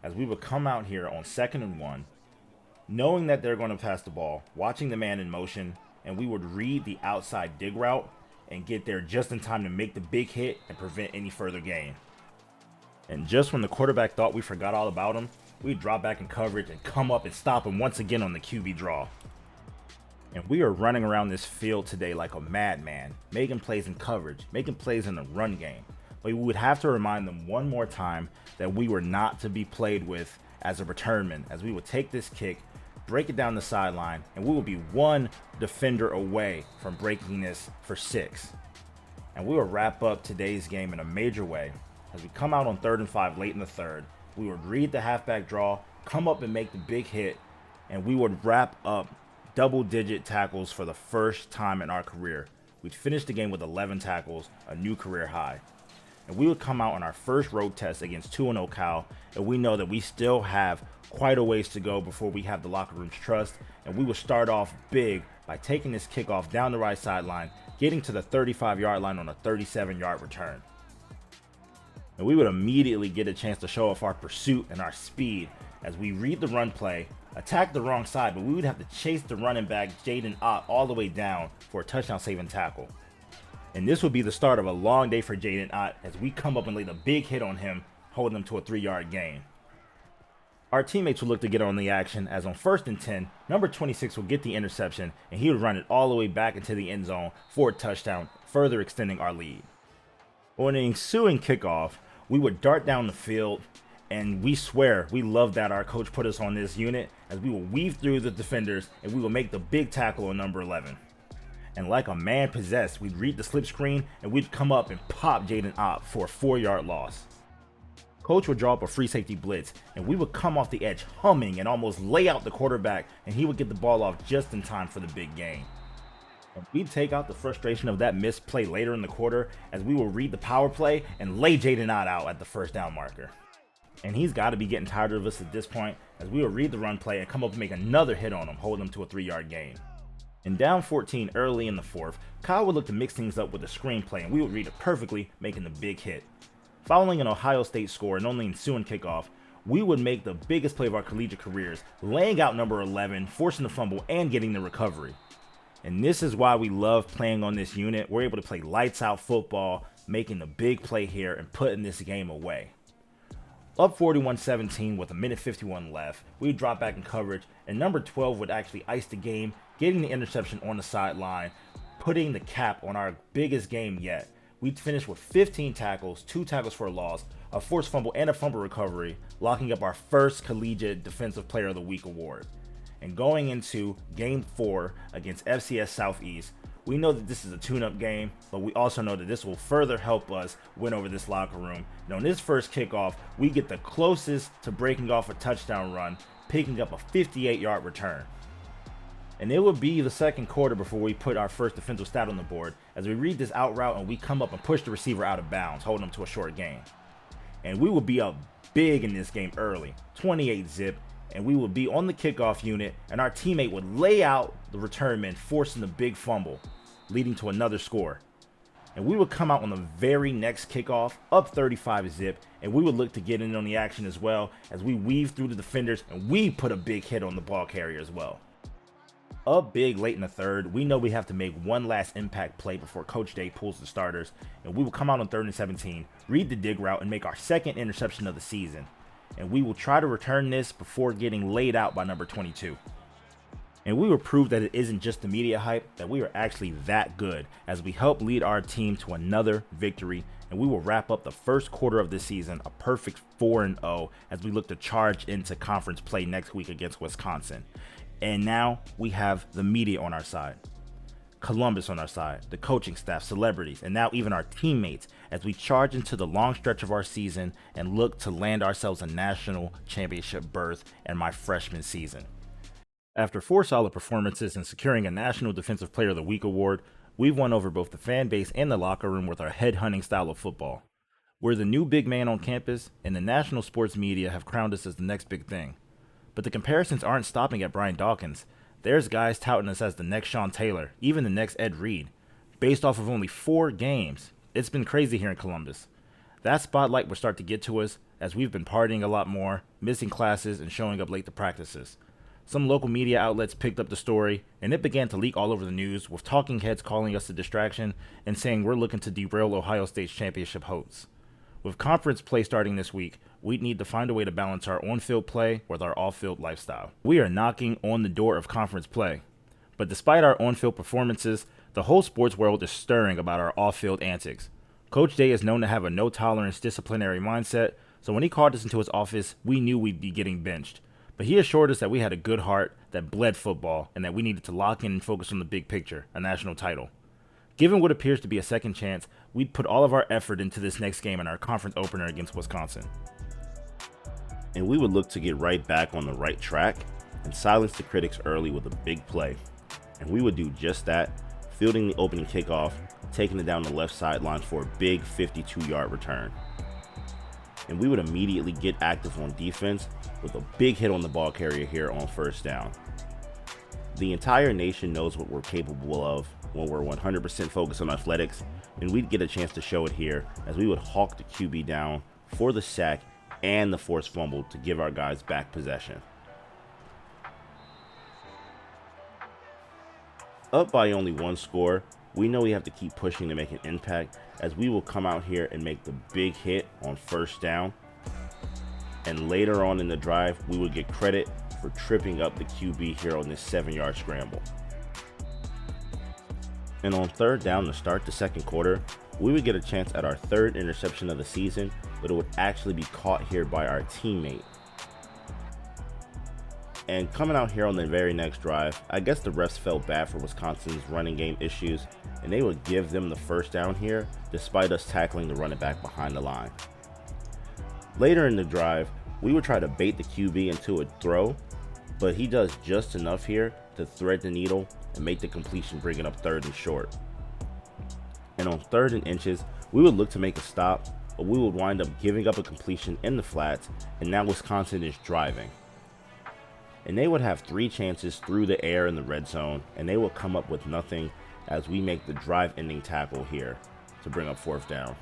as we would come out here on 2nd and 1, knowing that they're going to pass the ball, watching the man in motion, and we would read the outside dig route and get there just in time to make the big hit and prevent any further gain. And just when the quarterback thought we forgot all about him, we'd drop back in coverage and come up and stop him once again on the QB draw. And we are running around this field today like a madman, making plays in coverage, making plays in the run game. But we would have to remind them one more time that we were not to be played with as a returnman, as we would take this kick, break it down the sideline, and we will be one defender away from breaking this for 6. And we will wrap up today's game in a major way, as we come out on 3rd and 5 late in the third. We would read the halfback draw, come up and make the big hit, and we would wrap up double-digit tackles for the first time in our career. We'd finish the game with 11 tackles, a new career high. And we would come out on our first road test against 2-0 Cal, and we know that we still have quite a ways to go before we have the locker room's trust, and we will start off big by taking this kickoff down the right sideline, getting to the 35-yard line on a 37-yard return. And we would immediately get a chance to show off our pursuit and our speed as we read the run play, attack the wrong side, but we would have to chase the running back Jaden Ott all the way down for a touchdown saving tackle. And this would be the start of a long day for Jaden Ott as we come up and lay the big hit on him, holding him to a 3-yard gain. Our teammates would look to get on the action, as on 1st and 10, number 26 would get the interception, and he would run it all the way back into the end zone for a touchdown, further extending our lead. On the ensuing kickoff, we would dart down the field, and we swear we love that our coach put us on this unit, as we will weave through the defenders and we will make the big tackle on number 11. And like a man possessed, we'd read the slip screen and we'd come up and pop Jaden Ott for a 4-yard loss. Coach would draw up a free safety blitz, and we would come off the edge humming and almost lay out the quarterback, and he would get the ball off just in time for the big gain. And we'd take out the frustration of that missed play later in the quarter, as we will read the power play and lay Jaden Ott out at the first down marker. And he's got to be getting tired of us at this point, as we will read the run play and come up and make another hit on him, holding him to a 3-yard gain. And down 14 early in the fourth, Kyle would look to mix things up with a screenplay, and we would read it perfectly, making the big hit. Following an Ohio State score and only ensuing kickoff, we would make the biggest play of our collegiate careers, laying out number 11, forcing the fumble, and getting the recovery. And this is why we love playing on this unit. We're able to play lights out football, making the big play here and putting this game away. Up 41-17 with 1:51 left, we'd drop back in coverage, and number 12 would actually ice the game, getting the interception on the sideline, putting the cap on our biggest game yet. We'd finish with 15 tackles, 2 tackles for a loss, a forced fumble, and a fumble recovery, locking up our first collegiate Defensive Player of the Week award. And going into Game 4 against FCS Southeast, we know that this is a tune-up game, but we also know that this will further help us win over this locker room. And on this first kickoff, we get the closest to breaking off a touchdown run, picking up a 58-yard return. And it would be the second quarter before we put our first defensive stat on the board, as we read this out route and we come up and push the receiver out of bounds, holding him to a short gain. And we would be up big in this game early, 28-zip, and we would be on the kickoff unit, and our teammate would lay out the return man, forcing the big fumble, leading to another score. And we would come out on the very next kickoff, up 35-zip, and we would look to get in on the action as well, as we weave through the defenders, and we put a big hit on the ball carrier as well. Up big late in the third, we know we have to make one last impact play before Coach Day pulls the starters, and we will come out on 3rd and 17, read the dig route, and make our second interception of the season. And we will try to return this before getting laid out by number 22. And we will prove that it isn't just the media hype, that we are actually that good, as we help lead our team to another victory, and we will wrap up the first quarter of this season a perfect 4-0 as we look to charge into conference play next week against Wisconsin. And now we have the media on our side, Columbus on our side, the coaching staff, celebrities, and now even our teammates as we charge into the long stretch of our season and look to land ourselves a national championship berth in my freshman season. After 4 solid performances and securing a National Defensive Player of the Week award, we've won over both the fan base and the locker room with our head-hunting style of football. We're the new big man on campus, and the national sports media have crowned us as the next big thing. But the comparisons aren't stopping at Brian Dawkins. There's guys touting us as the next Sean Taylor, even the next Ed Reed, based off of only 4 games. It's been crazy here in Columbus. That spotlight will start to get to us as we've been partying a lot more, missing classes, and showing up late to practices. Some local media outlets picked up the story, and it began to leak all over the news, with talking heads calling us a distraction and saying we're looking to derail Ohio State's championship hopes. With conference play starting this week, we need to find a way to balance our on-field play with our off-field lifestyle. We are knocking on the door of conference play. But despite our on-field performances, the whole sports world is stirring about our off-field antics. Coach Day is known to have a no-tolerance disciplinary mindset, so when he called us into his office, we knew we'd be getting benched. But he assured us that we had a good heart that bled football and that we needed to lock in and focus on the big picture, a national title. Given what appears to be a second chance, we'd put all of our effort into this next game in our conference opener against Wisconsin. And we would look to get right back on the right track and silence the critics early with a big play. And we would do just that, fielding the opening kickoff, taking it down the left sideline for a big 52-yard return. And we would immediately get active on defense with a big hit on the ball carrier here on 1st down. The entire nation knows what we're capable of when we're 100% focused on athletics, and we'd get a chance to show it here as we would hawk the QB down for the sack and the forced fumble to give our guys back possession. Up by only 1 score, we know we have to keep pushing to make an impact, as we will come out here and make the big hit on 1st down. And later on in the drive, we would get credit for tripping up the QB here on this 7-yard scramble. And on 3rd down to start the second quarter, we would get a chance at our 3rd interception of the season, but it would actually be caught here by our teammate. And coming out here on the very next drive, I guess the refs felt bad for Wisconsin's running game issues, and they would give them the 1st down here, despite us tackling the running back behind the line. Later in the drive, we would try to bait the QB into a throw, but he does just enough here to thread the needle and make the completion, bringing up 3rd and short. And on 3rd and inches, we would look to make a stop, but we would wind up giving up a completion in the flats, and now Wisconsin is driving. And they would have 3 chances through the air in the red zone, and they will come up with nothing as we make the drive-ending tackle here to bring up 4th down.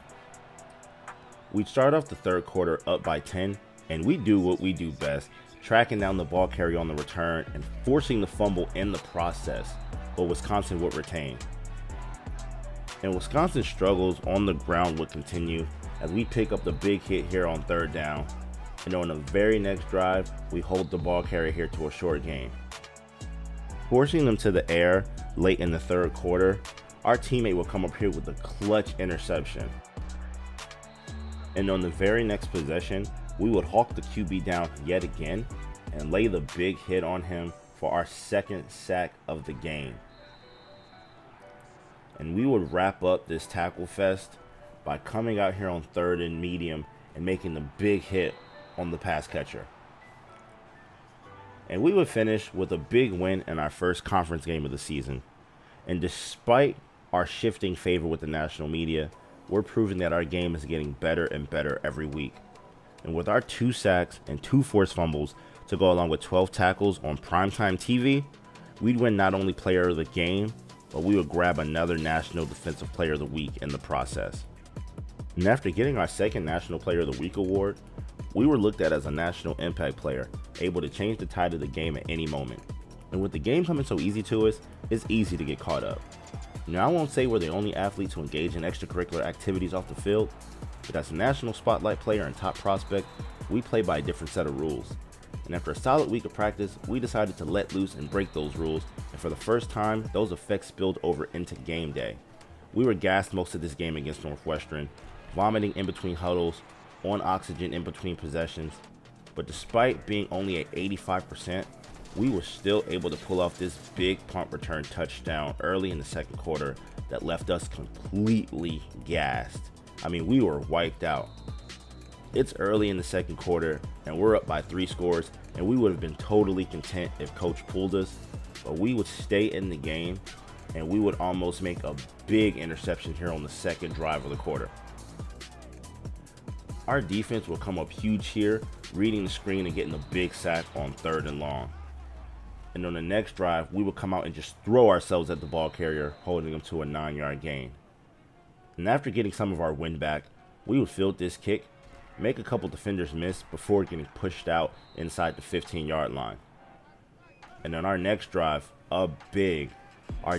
We'd start off the 3rd quarter up by 10, and we do what we do best, tracking down the ball carrier on the return and forcing the fumble in the process, but Wisconsin would retain. And Wisconsin's struggles on the ground would continue as we pick up the big hit here on 3rd down, and on the very next drive, we hold the ball carrier here to a short gain. Forcing them to the air late in the 3rd quarter, our teammate will come up here with a clutch interception. And on the very next possession, we would hawk the QB down yet again and lay the big hit on him for our second sack of the game. And we would wrap up this tackle fest by coming out here on third and medium and making the big hit on the pass catcher. And we would finish with a big win in our first conference game of the season. And despite our shifting favor with the national media, we're proving that our game is getting better and better every week. And with our 2 sacks and 2 forced fumbles to go along with 12 tackles on primetime TV, we'd win not only player of the game, but we would grab another National Defensive Player of the Week in the process. And after getting our second National Player of the Week award, we were looked at as a national impact player, able to change the tide of the game at any moment. And with the game coming so easy to us, it's easy to get caught up. Now, I won't say we're the only athlete to engage in extracurricular activities off the field, but as a national spotlight player and top prospect, we play by a different set of rules. And after a solid week of practice, we decided to let loose and break those rules, and for the first time, those effects spilled over into game day. We were gassed most of this game against Northwestern, vomiting in between huddles, on oxygen in between possessions, but despite being only at 85%, we were still able to pull off this big punt return touchdown early in the second quarter that left us completely gassed. I mean, we were wiped out. It's early in the second quarter and we're up by 3 scores, and we would have been totally content if coach pulled us, but we would stay in the game and we would almost make a big interception here on the second drive of the quarter. Our defense will come up huge here, reading the screen and getting a big sack on 3rd and long. And on the next drive, we would come out and just throw ourselves at the ball carrier, holding them to a 9-yard gain. And after getting some of our wind back, we would field this kick, make a couple defenders miss before getting pushed out inside the 15-yard line. And on our next drive, our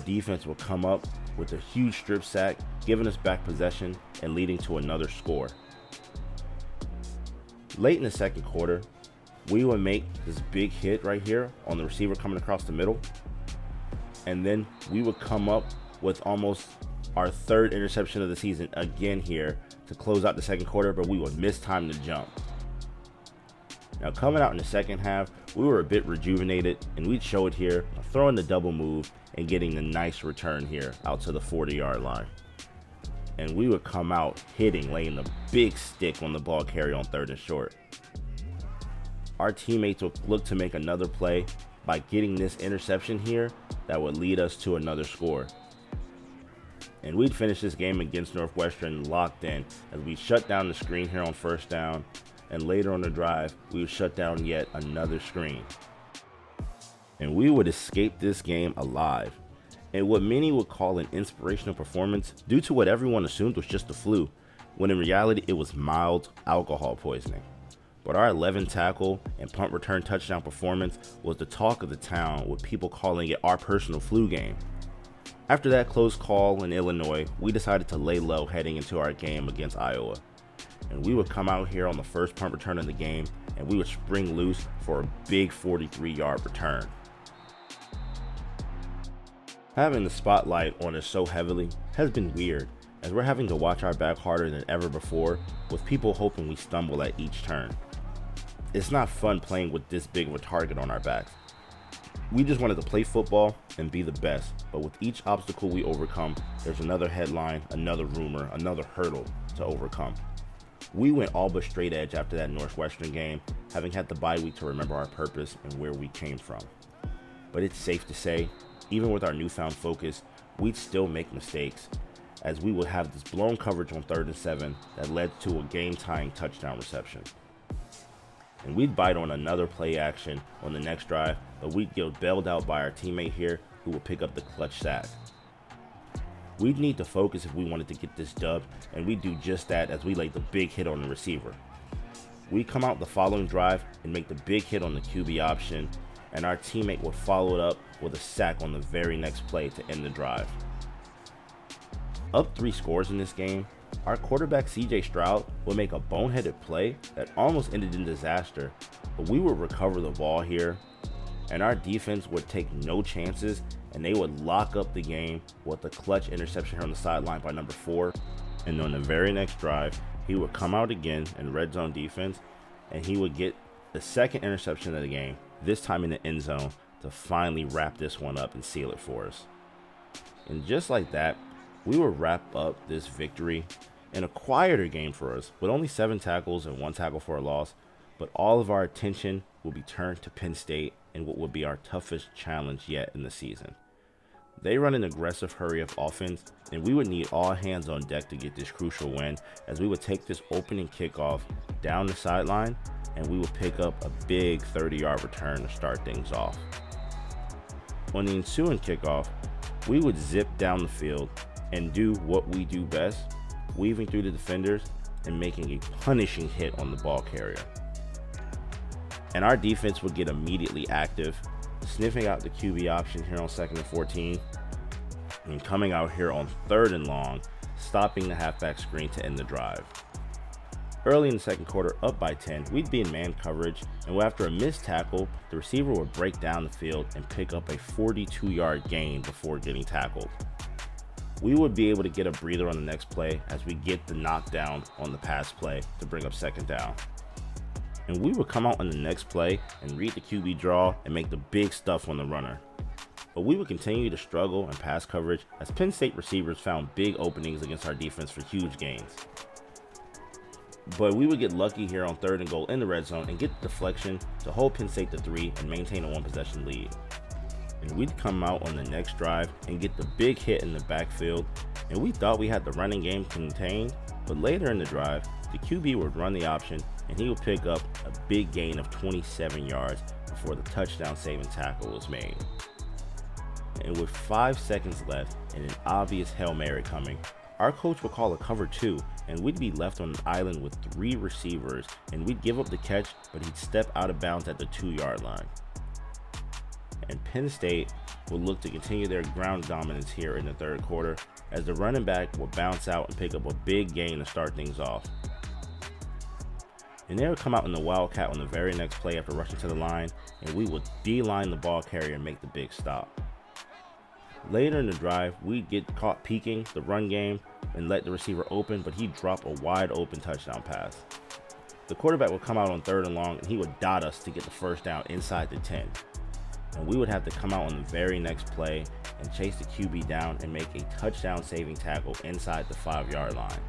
defense will come up with a huge strip sack, giving us back possession and leading to another score. Late in the second quarter, we would make this big hit right here on the receiver coming across the middle, and then we would come up with almost our 3rd interception of the season again here to close out the second quarter, but we would mistime the jump. Now, coming out in the second half, we were a bit rejuvenated, and we'd show it here, throwing the double move and getting the nice return here out to the 40-yard line. And we would come out hitting, laying the big stick on the ball carrier on 3rd and short. Our teammates would look to make another play by getting this interception here that would lead us to another score. And we'd finish this game against Northwestern locked in as we shut down the screen here on 1st down, and later on the drive, we would shut down yet another screen. And we would escape this game alive, and what many would call an inspirational performance due to what everyone assumed was just the flu, when in reality it was mild alcohol poisoning. But our 11 tackle and punt return touchdown performance was the talk of the town, with people calling it our personal flu game. After that close call in Illinois, we decided to lay low heading into our game against Iowa. And we would come out here on the first punt return of the game, and we would spring loose for a big 43-yard return. Having the spotlight on us so heavily has been weird, as we're having to watch our back harder than ever before, with people hoping we stumble at each turn. It's not fun playing with this big of a target on our backs. We just wanted to play football and be the best, but with each obstacle we overcome, there's another headline, another rumor, another hurdle to overcome. We went all but straight edge after that Northwestern game, having had the bye week to remember our purpose and where we came from. But it's safe to say, even with our newfound focus, we'd still make mistakes, as we would have this blown coverage on 3rd and 7 that led to a game-tying touchdown reception. And we'd bite on another play action on the next drive, but we'd get bailed out by our teammate here who would pick up the clutch sack. We'd need to focus if we wanted to get this dub, and we'd do just that as we laid the big hit on the receiver. We'd come out the following drive and make the big hit on the QB option, and our teammate would follow it up with a sack on the very next play to end the drive. Up 3 scores in this game, our quarterback CJ Stroud would make a boneheaded play that almost ended in disaster, but we would recover the ball here, and our defense would take no chances, and they would lock up the game with a clutch interception here on the sideline by number 4. And on the very next drive, he would come out again in red zone defense, and he would get the second interception of the game, this time in the end zone, to finally wrap this one up and seal it for us. And just like that, we will wrap up this victory in a quieter game for us with only 7 tackles and 1 tackle for a loss, but all of our attention will be turned to Penn State in what will be our toughest challenge yet in the season. They run an aggressive hurry-up offense, and we would need all hands on deck to get this crucial win, as we would take this opening kickoff down the sideline, and we would pick up a big 30-yard return to start things off. On the ensuing kickoff, we would zip down the field and do what we do best, weaving through the defenders and making a punishing hit on the ball carrier. And our defense would get immediately active, sniffing out the QB option here on 2nd and 14, and coming out here on 3rd and long, stopping the halfback screen to end the drive. Early in the second quarter, up by 10, we'd be in man coverage, and after a missed tackle, the receiver would break down the field and pick up a 42-yard gain before getting tackled. We would be able to get a breather on the next play as we get the knockdown on the pass play to bring up 2nd down. And we would come out on the next play and read the QB draw and make the big stuff on the runner. But we would continue to struggle in pass coverage as Penn State receivers found big openings against our defense for huge gains. But we would get lucky here on 3rd and goal in the red zone and get the deflection to hold Penn State to 3 and maintain a 1-possession lead. And we'd come out on the next drive and get the big hit in the backfield, and we thought we had the running game contained, but later in the drive, the QB would run the option and he would pick up a big gain of 27 yards before the touchdown saving tackle was made. And with 5 seconds left and an obvious Hail Mary coming, our coach would call a cover 2, and we'd be left on an island with 3 receivers, and we'd give up the catch, but he'd step out of bounds at the 2-yard line. And Penn State would look to continue their ground dominance here in the 3rd quarter, as the running back would bounce out and pick up a big gain to start things off. And they would come out in the Wildcat on the very next play after rushing to the line, and we would beeline the ball carrier and make the big stop. Later in the drive, we'd get caught peeking the run game and let the receiver open, but he'd drop a wide open touchdown pass. The quarterback would come out on 3rd and long, and he would dot us to get the 1st down inside the 10. And we would have to come out on the very next play and chase the QB down and make a touchdown saving tackle inside the 5-yard line.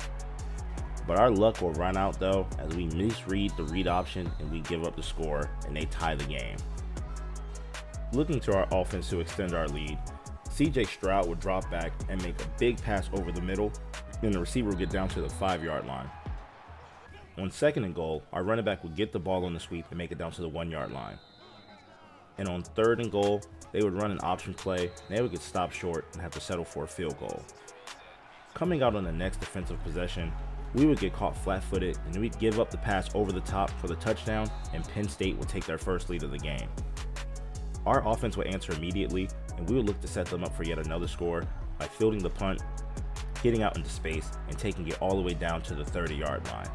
But our luck will run out though, as we misread the read option and we give up the score and they tie the game. Looking to our offense to extend our lead, CJ Stroud would drop back and make a big pass over the middle, and the receiver would get down to the 5-yard line. On 2nd and goal, our running back would get the ball on the sweep and make it down to the 1-yard line. And on 3rd and goal, they would run an option play, and they would get stopped short and have to settle for a field goal. Coming out on the next defensive possession, we would get caught flat-footed, and we'd give up the pass over the top for the touchdown, and Penn State would take their first lead of the game. Our offense would answer immediately, and we would look to set them up for yet another score by fielding the punt, getting out into space, and taking it all the way down to the 30-yard line.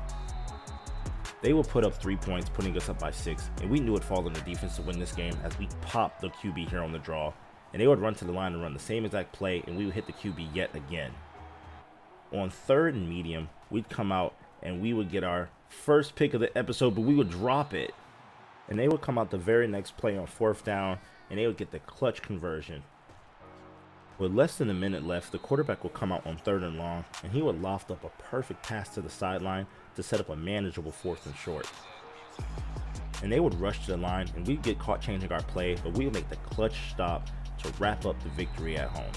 They would put up 3 points, putting us up by 6, and we knew it'd fall on the defense to win this game as we popped the QB here on the draw, and they would run to the line and run the same exact play, and we would hit the QB yet again. On 3rd and medium, we'd come out and we would get our first pick of the episode, but we would drop it. And they would come out the very next play on 4th down, and they would get the clutch conversion. With less than a minute left, the quarterback would come out on 3rd and long, and he would loft up a perfect pass to the sideline to set up a manageable 4th and short. And they would rush to the line, and we'd get caught changing our play, but we would make the clutch stop to wrap up the victory at home.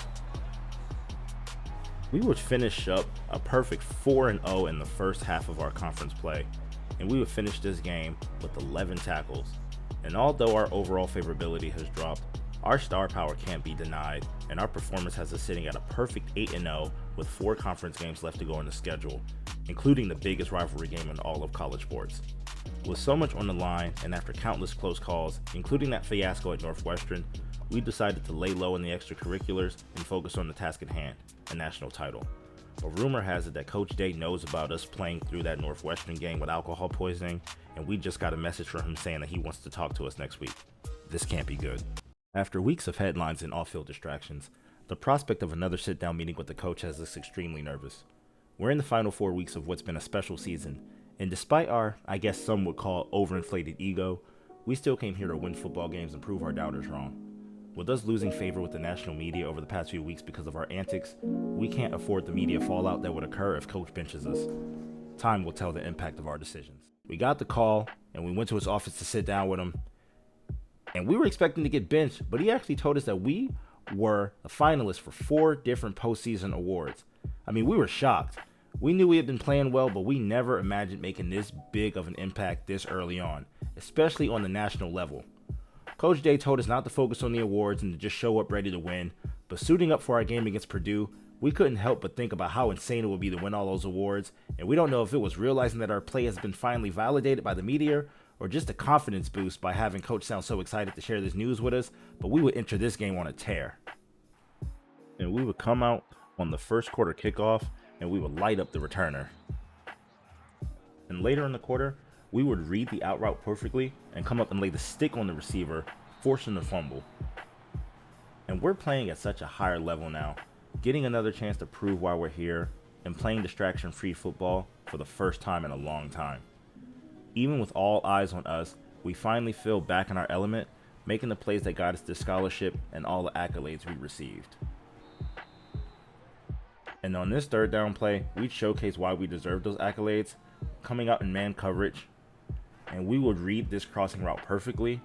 We would finish up a perfect 4-0 in the first half of our conference play, and we would finish this game with 11 tackles. And although our overall favorability has dropped, our star power can't be denied, and our performance has us sitting at a perfect 8-0 with 4 conference games left to go on the schedule, including the biggest rivalry game in all of college sports. With so much on the line, and after countless close calls, including that fiasco at Northwestern, we decided to lay low in the extracurriculars and focus on the task at hand, a national title. But rumor has it that Coach Day knows about us playing through that Northwestern game with alcohol poisoning, and we just got a message from him saying that he wants to talk to us next week. This can't be good. After weeks of headlines and off-field distractions, the prospect of another sit-down meeting with the coach has us extremely nervous. We're in the final 4 weeks of what's been a special season, and despite our, I guess some would call, overinflated ego, we still came here to win football games and prove our doubters wrong. With us losing favor with the national media over the past few weeks because of our antics, we can't afford the media fallout that would occur if coach benches us. Time will tell the impact of our decisions. We got the call, and we went to his office to sit down with him, and we were expecting to get benched, but he actually told us that we were a finalist for 4 different postseason awards. I mean, we were shocked. We knew we had been playing well, but we never imagined making this big of an impact this early on, especially on the national level. Coach Day told us not to focus on the awards and to just show up ready to win, but suiting up for our game against Purdue, we couldn't help but think about how insane it would be to win all those awards, and we don't know if it was realizing that our play has been finally validated by the media or just a confidence boost by having Coach sound so excited to share this news with us, but we would enter this game on a tear. And we would come out on the first quarter kickoff, and we would light up the returner. And later in the quarter, we would read the out route perfectly and come up and lay the stick on the receiver, forcing the fumble. And we're playing at such a higher level now, getting another chance to prove why we're here and playing distraction-free football for the first time in a long time. Even with all eyes on us, we finally feel back in our element, making the plays that got us the scholarship and all the accolades we received. And on this third down play, we'd showcase why we deserved those accolades, coming out in man coverage, and we would read this crossing route perfectly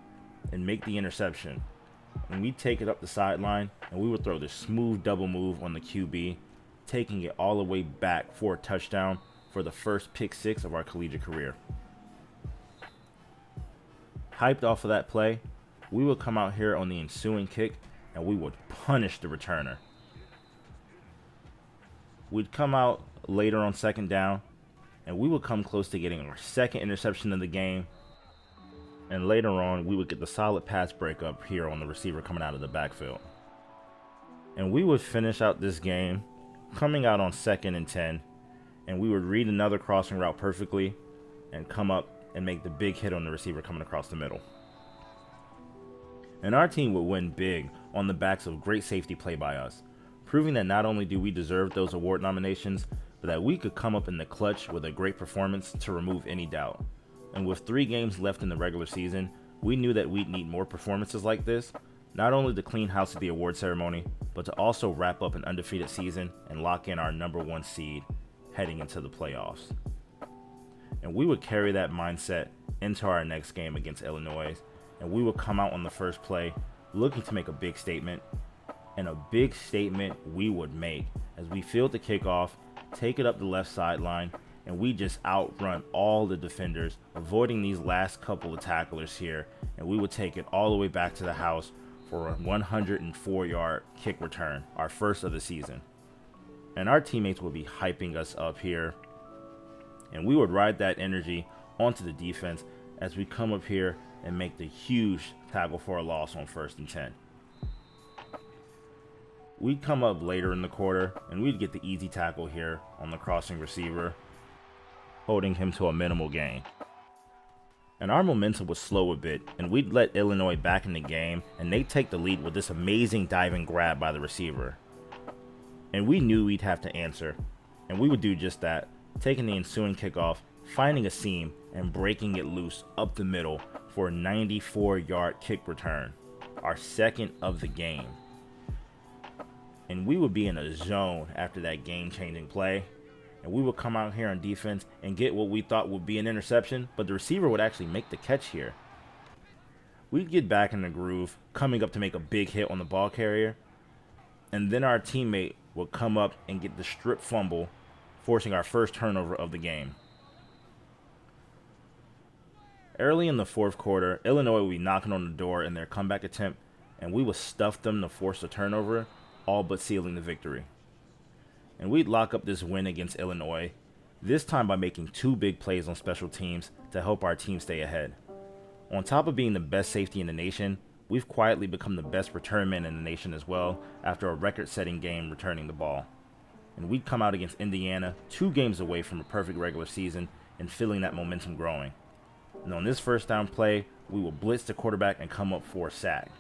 and make the interception. And we'd take it up the sideline, and we would throw this smooth double move on the QB, taking it all the way back for a touchdown for the first pick 6 of our collegiate career. Hyped off of that play, we would come out here on the ensuing kick, and we would punish the returner. We'd come out later on second down, and we would come close to getting our second interception of the game. And later on, we would get the solid pass breakup here on the receiver coming out of the backfield. And we would finish out this game coming out on 2nd and 10, and we would read another crossing route perfectly and come up and make the big hit on the receiver coming across the middle. And our team would win big on the backs of great safety play by us, proving that not only do we deserve those award nominations, but that we could come up in the clutch with a great performance to remove any doubt. And with 3 games left in the regular season, we knew that we'd need more performances like this, not only to clean house at the award ceremony, but to also wrap up an undefeated season and lock in our number 1 seed heading into the playoffs. And we would carry that mindset into our next game against Illinois, and we would come out on the first play looking to make a big statement. And a big statement we would make as we field the kickoff, take it up the left sideline, and we just outrun all the defenders, avoiding these last couple of tacklers here, and we would take it all the way back to the house for a 104-yard kick return, our first of the season. And our teammates would be hyping us up here, and we would ride that energy onto the defense as we come up here and make the huge tackle for a loss on 1st and 10. We'd come up later in the quarter, and we'd get the easy tackle here on the crossing receiver, holding him to a minimal gain. And our momentum would slow a bit, and we'd let Illinois back in the game, and they'd take the lead with this amazing diving grab by the receiver. And we knew we'd have to answer, and we would do just that, taking the ensuing kickoff, finding a seam, and breaking it loose up the middle for a 94-yard kick return, our second of the game. And we would be in a zone after that game-changing play, and we would come out here on defense and get what we thought would be an interception, but the receiver would actually make the catch here. We'd get back in the groove, coming up to make a big hit on the ball carrier, and then our teammate would come up and get the strip fumble, forcing our first turnover of the game. Early in the fourth quarter, Illinois would be knocking on the door in their comeback attempt, and we would stuff them to force a turnover, all but sealing the victory. And we'd lock up this win against Illinois, this time by making 2 big plays on special teams to help our team stay ahead. On top of being the best safety in the nation, we've quietly become the best return man in the nation as well after a record-setting game returning the ball. And we'd come out against Indiana 2 games away from a perfect regular season and feeling that momentum growing. And on this first down play, we will blitz the quarterback and come up for a sack.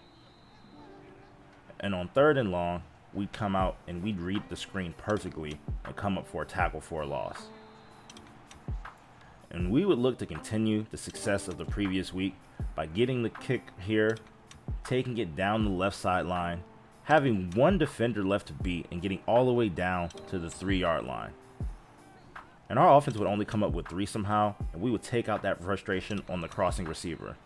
And on 3rd and long, we'd come out and we'd read the screen perfectly and come up for a tackle for a loss. And we would look to continue the success of the previous week by getting the kick here taking it down the left sideline, having one defender left to beat, and getting all the way down to the 3-yard line. And our offense would only come up with 3 somehow, and we would take out that frustration on the crossing receiver.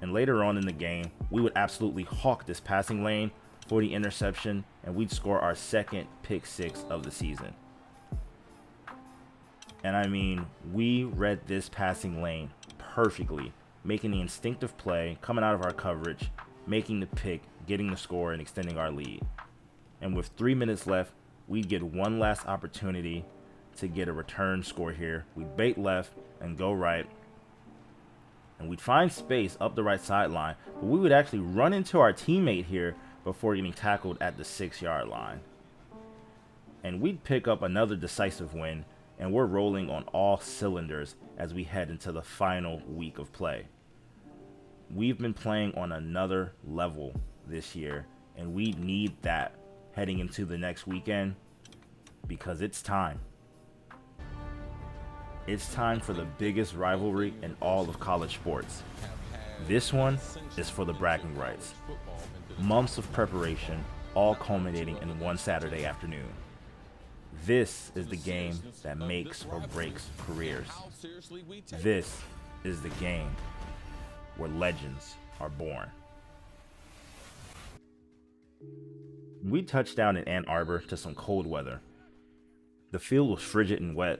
And later on in the game, we would absolutely hawk this passing lane for the interception, and we'd score our second pick 6 of the season. And I mean, we read this passing lane perfectly, making the instinctive play, coming out of our coverage, making the pick, getting the score, and extending our lead. And with 3 minutes left, we'd get one last opportunity to get a return score here. We'd bait left and go right, and we'd find space up the right sideline, but we would actually run into our teammate here before getting tackled at the 6-yard line. And we'd pick up another decisive win, and we're rolling on all cylinders as we head into the final week of play. We've been playing on another level this year, and we need that heading into the next weekend, because it's time. It's time for the biggest rivalry in all of college sports. This one is for the bragging rights. Months of preparation, all culminating in one Saturday afternoon. This is the game that makes or breaks careers. This is the game where legends are born. We touched down in Ann Arbor to some cold weather. The field was frigid and wet.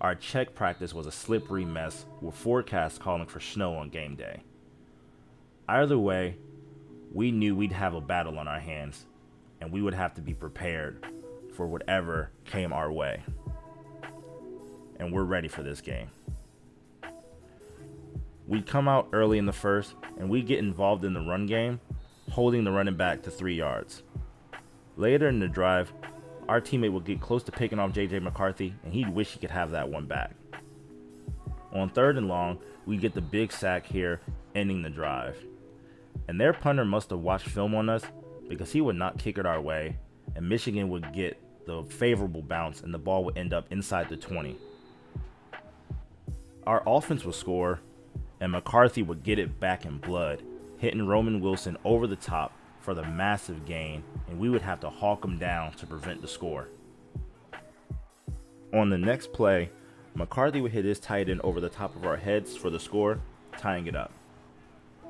Our check practice was a slippery mess with forecasts calling for snow on game day. Either way, we knew we'd have a battle on our hands, and we would have to be prepared for whatever came our way. And we're ready for this game. We'd come out early in the first, and we'd get involved in the run game, holding the running back to 3 yards. Later in the drive, our teammate would get close to picking off J.J. McCarthy, and he'd wish he could have that one back. On 3rd and long, we'd get the big sack here, ending the drive. And their punter must have watched film on us, because he would not kick it our way, and Michigan would get the favorable bounce, and the ball would end up inside the 20. Our offense would score, and McCarthy would get it back in blood, hitting Roman Wilson over the top for the massive gain, and we would have to hawk him down to prevent the score. On the next play, McCarthy would hit his tight end over the top of our heads for the score, tying it up.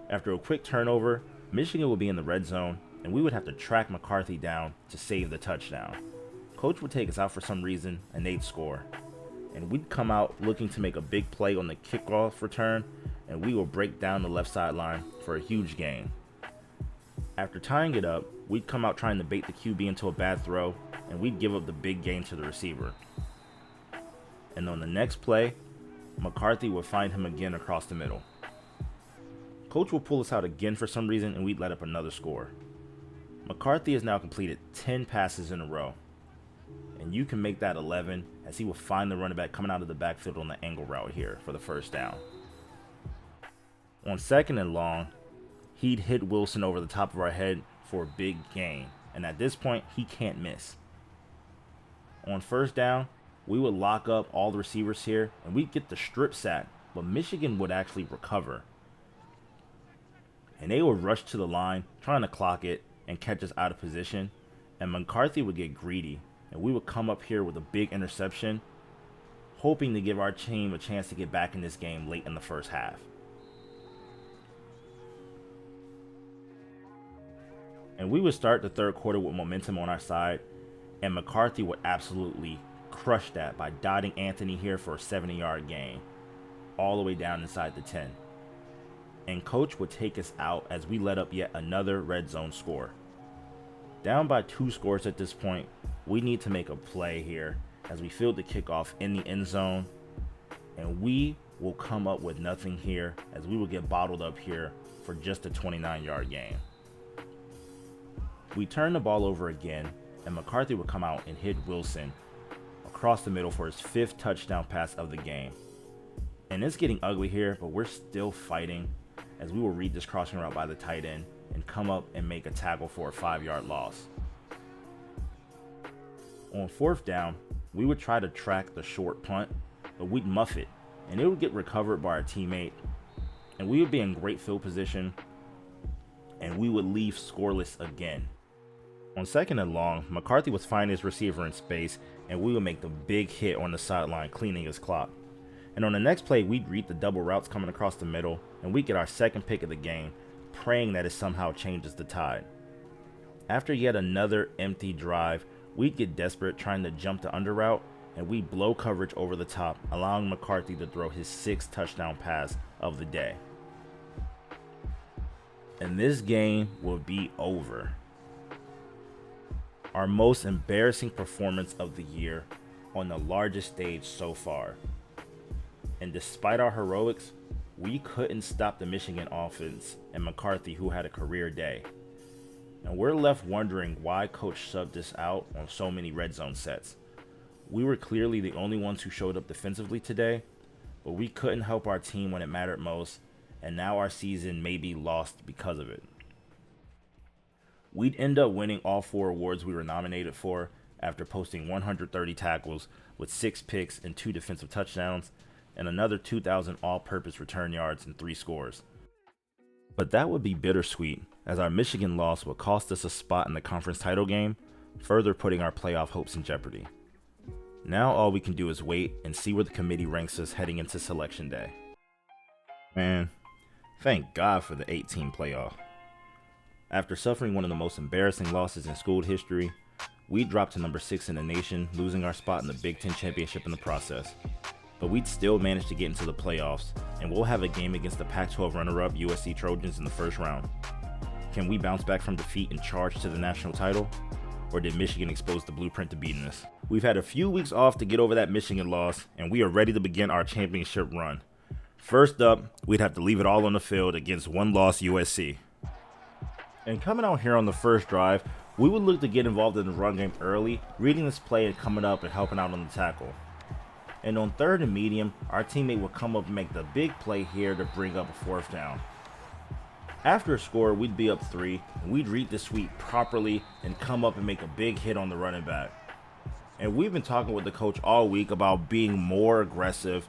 After a quick turnover, Michigan would be in the red zone, and we would have to track McCarthy down to save the touchdown. Coach would take us out for some reason, and they'd score. And we'd come out looking to make a big play on the kickoff return, and we would break down the left sideline for a huge gain. After tying it up, we'd come out trying to bait the QB into a bad throw, and we'd give up the big gain to the receiver. And on the next play, McCarthy would find him again across the middle. Coach will pull us out again for some reason, and we'd let up another score. McCarthy has now completed 10 passes in a row, and you can make that 11 as he will find the running back coming out of the backfield on the angle route here for the first down. On 2nd and long, he'd hit Wilson over the top of our head for a big gain, and at this point, he can't miss. On 1st down, we would lock up all the receivers here, and we'd get the strip sack, but Michigan would actually recover. And they would rush to the line, trying to clock it and catch us out of position, and McCarthy would get greedy, and we would come up here with a big interception, hoping to give our team a chance to get back in this game late in the first half. And we would start the 3rd quarter with momentum on our side, and McCarthy would absolutely crush that by dotting Anthony here for a 70-yard gain, all the way down inside the 10. And Coach would take us out as we let up yet another red zone score. Down by 2 scores at this point, we need to make a play here as we field the kickoff in the end zone, and we will come up with nothing here as we will get bottled up here for just a 29-yard gain. We turn the ball over again, and McCarthy would come out and hit Wilson across the middle for his 5th touchdown pass of the game. And it's getting ugly here, but we're still fighting as we will read this crossing route by the tight end and come up and make a tackle for a 5-yard loss. On 4th down, we would try to track the short punt, but we'd muff it, and it would get recovered by our teammate, and we would be in great field position and we would leave scoreless again. On 2nd and long, McCarthy was finding his receiver in space, and we would make the big hit on the sideline, cleaning his clock. And on the next play, we'd read the double routes coming across the middle, and we'd get our second pick of the game, praying that it somehow changes the tide. After yet another empty drive, we'd get desperate trying to jump the under route, and we'd blow coverage over the top, allowing McCarthy to throw his 6th touchdown pass of the day. And this game will be over. Our most embarrassing performance of the year on the largest stage so far. And despite our heroics, we couldn't stop the Michigan offense and McCarthy, who had a career day. And we're left wondering why Coach subbed us out on so many red zone sets. We were clearly the only ones who showed up defensively today, but we couldn't help our team when it mattered most, and now our season may be lost because of it. We'd end up winning all 4 awards we were nominated for after posting 130 tackles with 6 picks and 2 defensive touchdowns, and another 2,000 all-purpose return yards and 3 scores. But that would be bittersweet, as our Michigan loss would cost us a spot in the conference title game, further putting our playoff hopes in jeopardy. Now all we can do is wait and see where the committee ranks us heading into selection day. Man, thank God for the 8-team playoff. After suffering one of the most embarrassing losses in school history, we dropped to number 6 in the nation, losing our spot in the Big Ten championship in the process. But we'd still manage to get into the playoffs, and we'll have a game against the Pac-12 runner-up USC Trojans in the first round. Can we bounce back from defeat and charge to the national title? Or did Michigan expose the blueprint to beating us? We've had a few weeks off to get over that Michigan loss, and we are ready to begin our championship run. First up, we'd have to leave it all on the field against one-loss USC. And coming out here on the first drive, we would look to get involved in the run game early, reading this play and coming up and helping out on the tackle. And on 3rd and medium, our teammate would come up and make the big play here to bring up a 4th down. After a score, we'd be up 3, and we'd read the sweep properly and come up and make a big hit on the running back. And we've been talking with the coach all week about being more aggressive,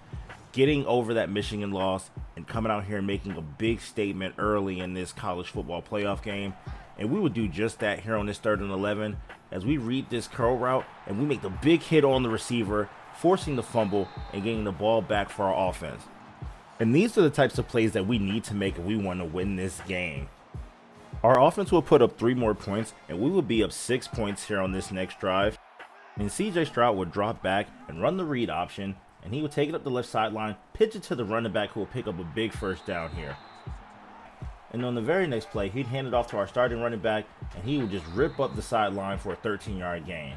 getting over that Michigan loss, and coming out here and making a big statement early in this college football playoff game. And we would do just that here on this 3rd and 11 as we read this curl route and we make the big hit on the receiver, forcing the fumble and getting the ball back for our offense. And these are the types of plays that we need to make if we want to win this game. Our offense will put up 3 more points, and we will be up 6 points here on this next drive. And CJ Stroud would drop back and run the read option, and he would take it up the left sideline, pitch it to the running back who will pick up a big first down here. And on the very next play, he'd hand it off to our starting running back, and he would just rip up the sideline for a 13-yard gain.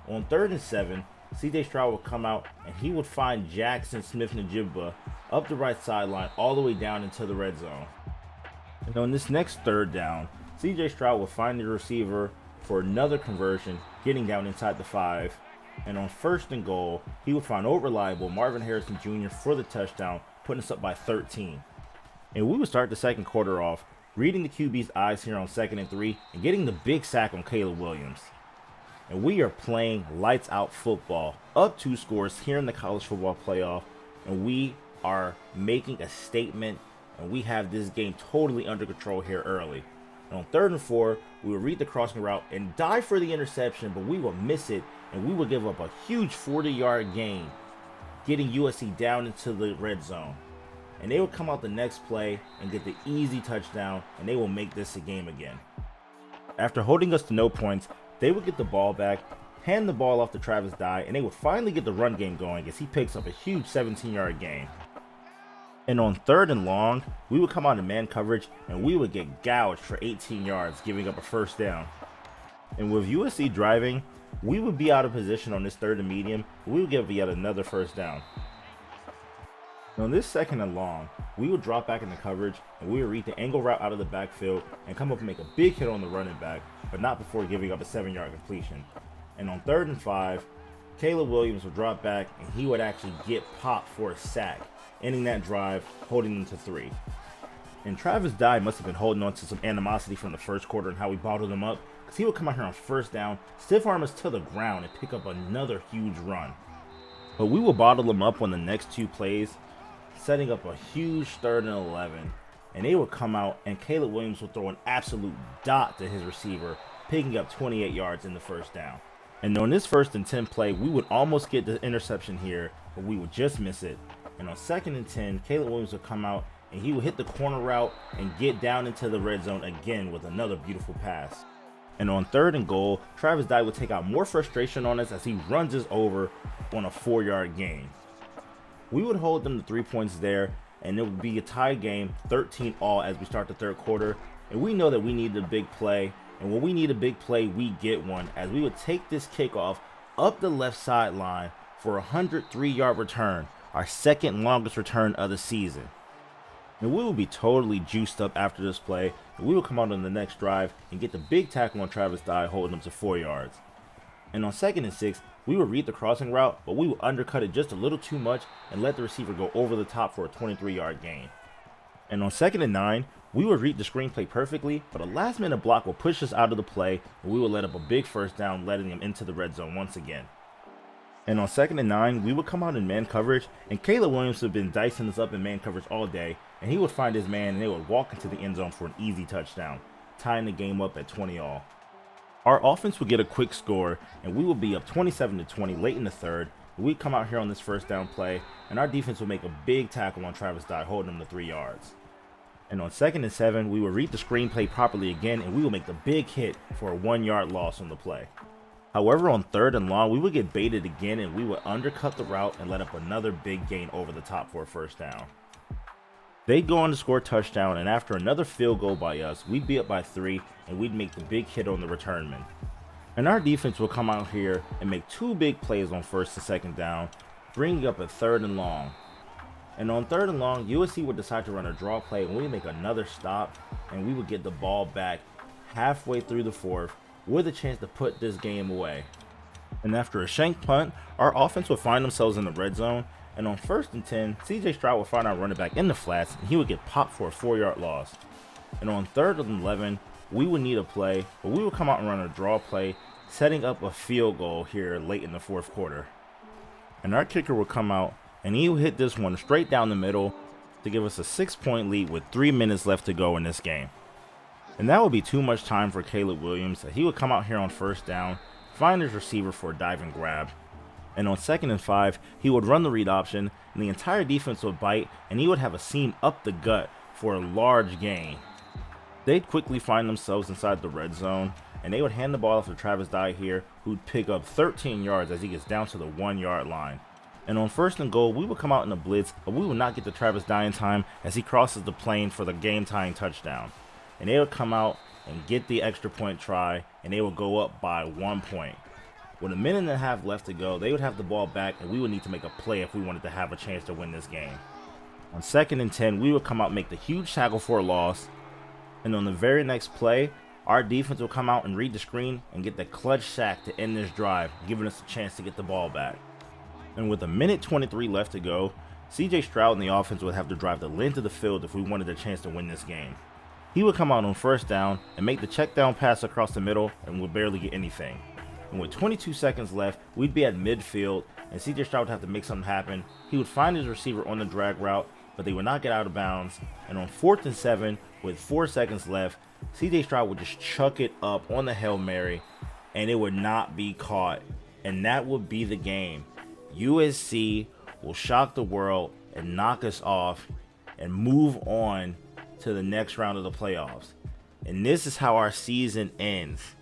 On 3rd and 7, CJ Stroud would come out, and he would find Jackson Smith-Njigba up the right sideline all the way down into the red zone. And on this next 3rd down, CJ Stroud would find the receiver for another conversion, getting down inside the 5. And on 1st and goal, he would find old reliable Marvin Harrison Jr. for the touchdown, putting us up by 13. And we would start the second quarter off, reading the QB's eyes here on 2nd and 3, and getting the big sack on Caleb Williams. And we are playing lights out football, up 2 scores here in the college football playoff, and we are making a statement, and we have this game totally under control here early. And on 3rd and 4, we will read the crossing route and dive for the interception, but we will miss it, and we will give up a huge 40-yard gain, getting USC down into the red zone. And they will come out the next play and get the easy touchdown, and they will make this a game again. After holding us to no points, they would get the ball back, hand the ball off to Travis Dye, and they would finally get the run game going as he picks up a huge 17-yard gain. And on 3rd and long, we would come out in man coverage, and we would get gouged for 18 yards, giving up a 1st down. And with USC driving, we would be out of position on this 3rd and medium, and we would give yet another 1st down. And on this 2nd and long, we would drop back into coverage, and we would read the angle route out of the backfield and come up and make a big hit on the running back, but not before giving up a 7-yard completion. And on 3rd and 5, Caleb Williams would drop back, and he would actually get popped for a sack, ending that drive, holding them to 3. And Travis Dye must have been holding on to some animosity from the first quarter and how we bottled him up, because he would come out here on 1st down, stiff arm us to the ground, and pick up another huge run. But we will bottle him up on the next 2 plays, setting up a huge 3rd and 11. and they would come out and Caleb Williams would throw an absolute dot to his receiver, picking up 28 yards in the first down. And on this 1st and 10 play, we would almost get the interception here, but we would just miss it. And on 2nd and 10, Caleb Williams would come out and he would hit the corner route and get down into the red zone again with another beautiful pass. And on 3rd and goal, Travis Dye would take out more frustration on us as he runs us over on a 4-yard gain. We would hold them to 3 points there, and it would be a tie game, 13-all as we start the 3rd quarter. And we know that we need a big play, and when we need a big play, we get one, as we would take this kickoff up the left sideline for a 103-yard return, our 2nd longest return of the season. And we will be totally juiced up after this play, and we will come out on the next drive and get the big tackle on Travis Dye, holding him to 4 yards. And on 2nd and 6, we would read the crossing route, but we would undercut it just a little too much and let the receiver go over the top for a 23-yard gain. And on 2nd and 9, we would read the screenplay perfectly, but a last-minute block will push us out of the play, and we would let up a big first down, letting them into the red zone once again. And on 2nd and 9, we would come out in man coverage, and Caleb Williams had been dicing us up in man coverage all day, and he would find his man, and they would walk into the end zone for an easy touchdown, tying the game up at 20-all. Our offense would get a quick score, and we would be up 27-20 late in the 3rd. We'd come out here on this first down play, and our defense would make a big tackle on Travis Dye, holding him to 3 yards. And on 2nd and 7, we would read the screenplay properly again, and we would make the big hit for a 1-yard loss on the play. However, on 3rd and long, we would get baited again, and we would undercut the route and let up another big gain over the top for a first down. They'd go on to score a touchdown, and after another field goal by us, we'd be up by 3, and we'd make the big hit on the returnman. And our defense will come out here and make 2 big plays on 1st and 2nd down, bringing up a 3rd and long. And on 3rd and long, USC would decide to run a draw play, and we would make another stop, and we would get the ball back halfway through the 4th with a chance to put this game away. And after a shank punt, our offense would find themselves in the red zone, and on 1st and 10, CJ Stroud would find our running back in the flats, and he would get popped for a 4-yard loss. And on 3rd and 11, we would need a play, but we would come out and run a draw play, setting up a field goal here late in the 4th quarter. And our kicker would come out, and he would hit this one straight down the middle to give us a 6-point lead with 3 minutes left to go in this game. And that would be too much time for Caleb Williams, as he would come out here on 1st down, find his receiver for a dive and grab. And on 2nd and 5, he would run the read option, and the entire defense would bite, and he would have a seam up the gut for a large gain. They'd quickly find themselves inside the red zone, and they would hand the ball off to Travis Dye here, who'd pick up 13 yards as he gets down to the 1-yard line. And on 1st and goal, we would come out in a blitz, but we would not get to Travis Dye in time as he crosses the plane for the game-tying touchdown. And they would come out and get the extra point try, and they would go up by 1 point. With a minute and a half left to go, they would have the ball back, and we would need to make a play if we wanted to have a chance to win this game. On 2nd and 10, we would come out and make the huge tackle for a loss, and on the very next play, our defense will come out and read the screen and get the clutch sack to end this drive, giving us a chance to get the ball back. And with a minute 23 left to go, CJ Stroud and the offense would have to drive the length of the field if we wanted a chance to win this game. He would come out on 1st down and make the check down pass across the middle and would barely get anything. And with 22 seconds left, we'd be at midfield, and CJ Stroud would have to make something happen. He would find his receiver on the drag route, but they would not get out of bounds. And on 4th and 7, with 4 seconds left, CJ Stroud would just chuck it up on the Hail Mary, and it would not be caught. And that would be the game. USC will shock the world and knock us off and move on to the next round of the playoffs. And this is how our season ends.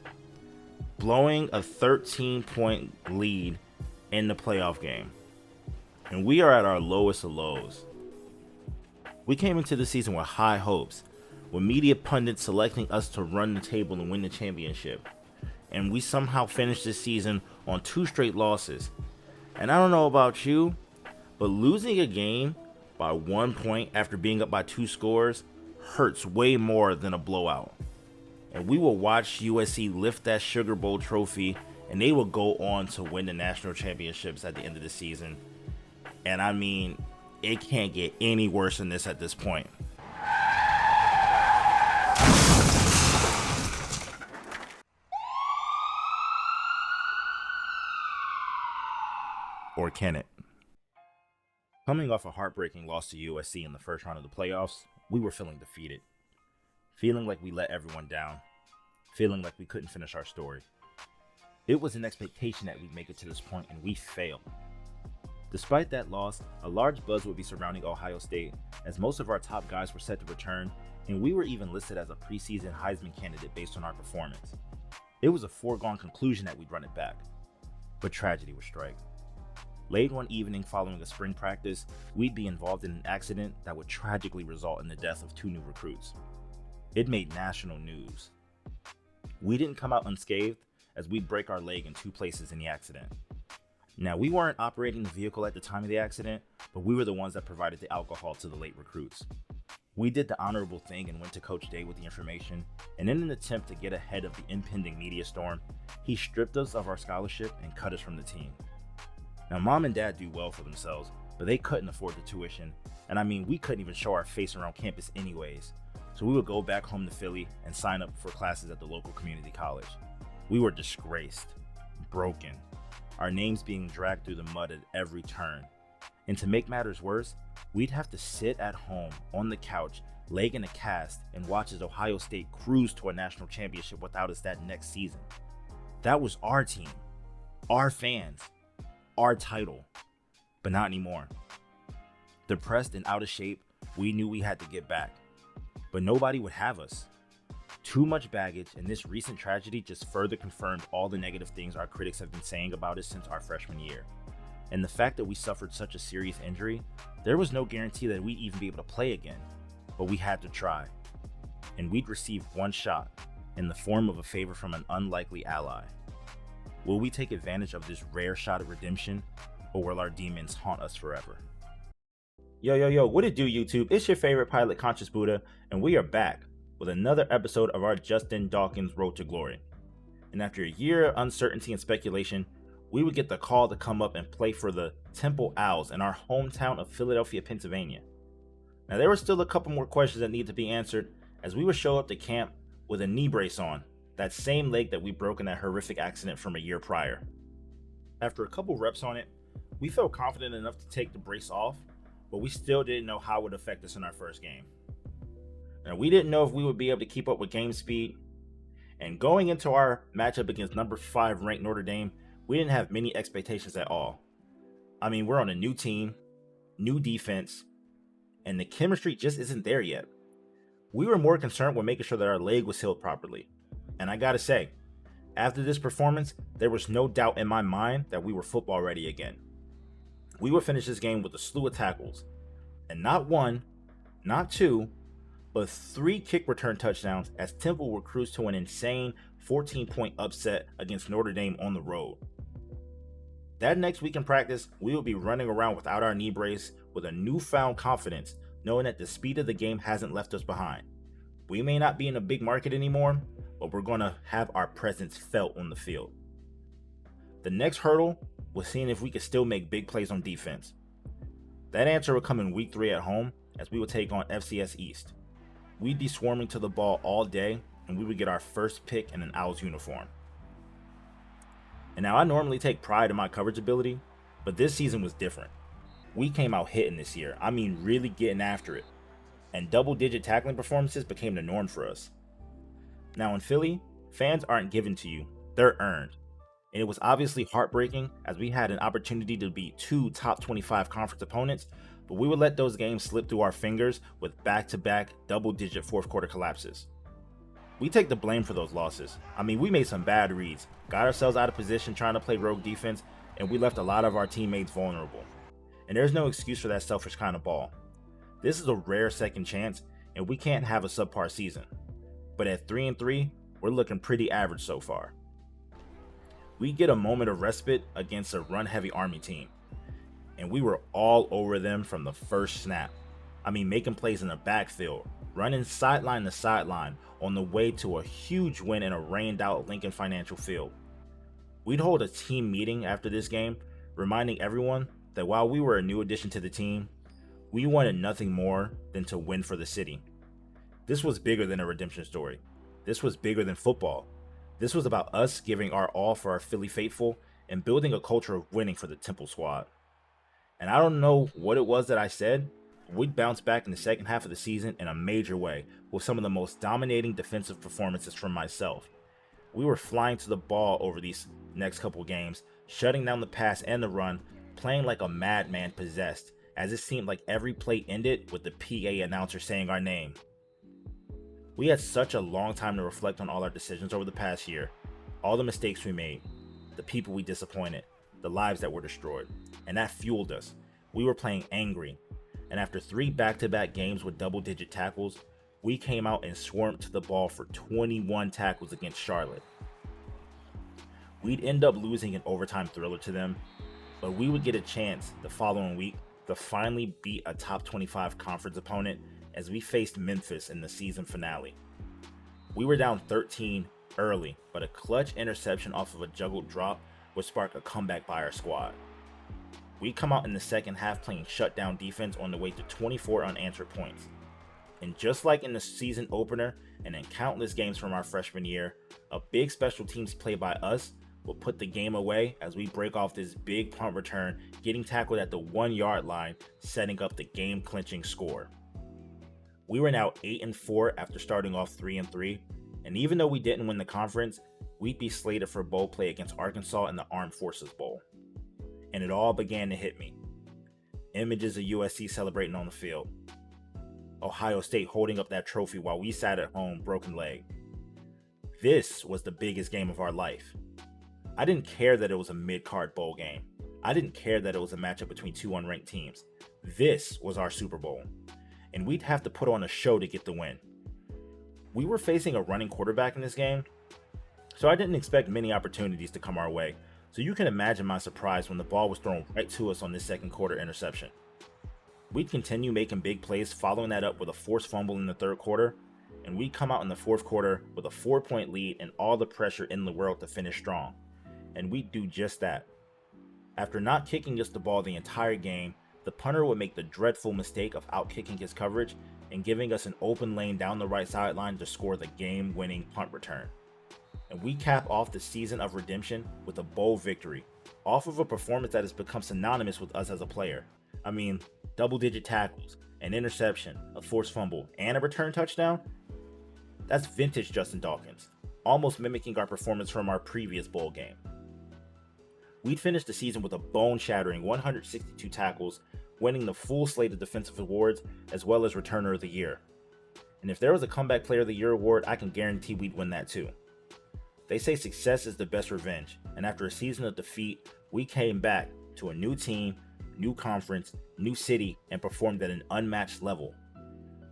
Blowing a 13-point lead in the playoff game. And we are at our lowest of lows. We came into the season with high hopes, with media pundits selecting us to run the table and win the championship. And we somehow finished this season on 2 straight losses. And I don't know about you, but losing a game by 1 point after being up by 2 scores hurts way more than a blowout. And we will watch USC lift that Sugar Bowl trophy, and they will go on to win the national championships at the end of the season. And I mean, it can't get any worse than this at this point. Or can it? Coming off a heartbreaking loss to USC in the first round of the playoffs, We were feeling defeated, feeling like we let everyone down, feeling like we couldn't finish our story. It was an expectation that we'd make it to this point, and we failed. Despite that loss, a large buzz would be surrounding Ohio State, as most of our top guys were set to return, and we were even listed as a preseason Heisman candidate based on our performance. It was a foregone conclusion that we'd run it back. But tragedy would strike. Late one evening following a spring practice, we'd be involved in an accident that would tragically result in the death of 2 new recruits. It made national news. We didn't come out unscathed, as we'd break our leg in 2 places in the accident. Now, we weren't operating the vehicle at the time of the accident, but we were the ones that provided the alcohol to the late recruits. We did the honorable thing and went to Coach Day with the information, and in an attempt to get ahead of the impending media storm, he stripped us of our scholarship and cut us from the team. Now, Mom and Dad do well for themselves, but they couldn't afford the tuition, and we couldn't even show our face around campus anyways, so we would go back home to Philly and sign up for classes at the local community college. We were disgraced, broken, our names being dragged through the mud at every turn. And to make matters worse, we'd have to sit at home on the couch, leg in a cast, and watch as Ohio State cruised to a national championship without us that next season. That was our team, our fans, our title, but not anymore. Depressed and out of shape, we knew we had to get back, but nobody would have us. Too much baggage, and this recent tragedy just further confirmed all the negative things our critics have been saying about us since our freshman year. And the fact that we suffered such a serious injury, there was no guarantee that we'd even be able to play again, but we had to try. And we'd receive one shot in the form of a favor from an unlikely ally. Will we take advantage of this rare shot at redemption, or will our demons haunt us forever? Yo, what it do, YouTube? It's your favorite pilot, Conscious Buddha, and we are back with another episode of our Justin Dawkins Road to Glory. And after a year of uncertainty and speculation, we would get the call to come up and play for the Temple Owls in our hometown of Philadelphia, Pennsylvania. Now, there were still a couple more questions that need to be answered, as we would show up to camp with a knee brace on, that same leg that we broke in that horrific accident from a year prior. After a couple reps on it, we felt confident enough to take the brace off, but we still didn't know how it would affect us in our first game. Now, we didn't know if we would be able to keep up with game speed, and going into our matchup against number 5 ranked Notre Dame, we didn't have many expectations at all. We're on a new team, new defense, and the chemistry just isn't there yet. We were more concerned with making sure that our leg was healed properly. And I gotta say, after this performance, there was no doubt in my mind that we were football ready again. We would finish this game with a slew of tackles, and not 1, not 2, but 3 kick return touchdowns as Temple would cruise to an insane 14-point upset against Notre Dame on the road. That next week in practice, we will be running around without our knee brace with a newfound confidence, knowing that the speed of the game hasn't left us behind. We may not be in a big market anymore, but we're going to have our presence felt on the field. The next hurdle was seeing if we could still make big plays on defense. That answer would come in week 3 at home, as we would take on FCS East. We'd be swarming to the ball all day, and we would get our first pick in an Owls uniform. And now, I normally take pride in my coverage ability, but this season was different. We came out hitting this year, really getting after it, and double-digit tackling performances became the norm for us. Now in Philly, fans aren't given to you, they're earned. And it was obviously heartbreaking, as we had an opportunity to beat 2 top 25 conference opponents, but we would let those games slip through our fingers with back-to-back double-digit fourth quarter collapses. We take the blame for those losses. We made some bad reads, got ourselves out of position trying to play rogue defense, and we left a lot of our teammates vulnerable. And there's no excuse for that selfish kind of ball. This is a rare second chance, and we can't have a subpar season. But at 3-3, we're looking pretty average so far. We get a moment of respite against a run-heavy Army team, and we were all over them from the first snap. Making plays in the backfield, running sideline to sideline on the way to a huge win in a rained-out Lincoln Financial Field. We'd hold a team meeting after this game, reminding everyone that while we were a new addition to the team, we wanted nothing more than to win for the city. This was bigger than a redemption story. This was bigger than football. This was about us giving our all for our Philly faithful and building a culture of winning for the Temple squad. And I don't know what it was that I said, We'd bounce back in the second half of the season in a major way with some of the most dominating defensive performances from myself. We were flying to the ball over these next couple games, shutting down the pass and the run, playing like a madman possessed, as it seemed like every play ended with the PA announcer saying our name. We had such a long time to reflect on all our decisions over the past year, all the mistakes we made, the people we disappointed, the lives that were destroyed, and that fueled us. We were playing angry, and after 3 back-to-back games with double-digit tackles, we came out and swarmed to the ball for 21 tackles against Charlotte. We'd end up losing an overtime thriller to them, but we would get a chance the following week to finally beat a top 25 conference opponent as we faced Memphis in the season finale. We were down 13 early, but a clutch interception off of a juggled drop would spark a comeback by our squad. We come out in the second half playing shutdown defense on the way to 24 unanswered points. And just like in the season opener and in countless games from our freshman year, a big special teams play by us will put the game away as we break off this big punt return, getting tackled at the 1-yard line, setting up the game-clinching score. We were now 8-4 after starting off 3-3, and even though we didn't win the conference, we'd be slated for bowl play against Arkansas in the Armed Forces Bowl. And it all began to hit me. Images of USC celebrating on the field. Ohio State holding up that trophy while we sat at home, broken leg. This was the biggest game of our life. I didn't care that it was a mid-card bowl game. I didn't care that it was a matchup between 2 unranked teams. This was our Super Bowl, and we'd have to put on a show to get the win. We were facing a running quarterback in this game, so I didn't expect many opportunities to come our way, so you can imagine my surprise when the ball was thrown right to us on this second quarter interception. We'd continue making big plays, following that up with a forced fumble in the third quarter, and we'd come out in the fourth quarter with a 4-point lead and all the pressure in the world to finish strong. And we'd do just that. After not kicking us the ball the entire game, the punter would make the dreadful mistake of out-kicking his coverage and giving us an open lane down the right sideline to score the game-winning punt return. And we cap off the season of redemption with a bowl victory, off of a performance that has become synonymous with us as a player. I mean, double-digit tackles, an interception, a forced fumble, and a return touchdown? That's vintage Justin Dawkins, almost mimicking our performance from our previous bowl game. We'd finished the season with a bone-shattering 162 tackles, winning the full slate of defensive awards as well as Returner of the Year. And if there was a Comeback Player of the Year award, I can guarantee we'd win that too. They say success is the best revenge, and after a season of defeat, we came back to a new team, new conference, new city, and performed at an unmatched level.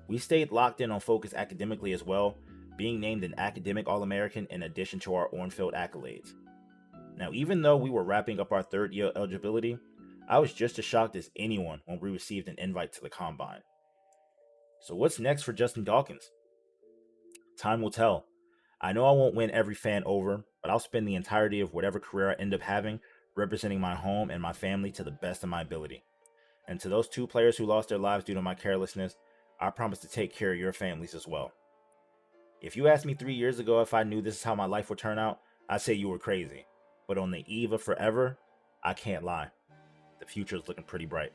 We stayed locked in on focus academically as well, being named an Academic All-American in addition to our on-field accolades. Now, even though we were wrapping up our third year eligibility, I was just as shocked as anyone when we received an invite to the Combine. So what's next for Justin Dawkins? Time will tell. I know I won't win every fan over, but I'll spend the entirety of whatever career I end up having representing my home and my family to the best of my ability. And to those 2 players who lost their lives due to my carelessness, I promise to take care of your families as well. If you asked me 3 years ago if I knew this is how my life would turn out, I'd say you were crazy. But on the eve of forever, I can't lie. The future is looking pretty bright.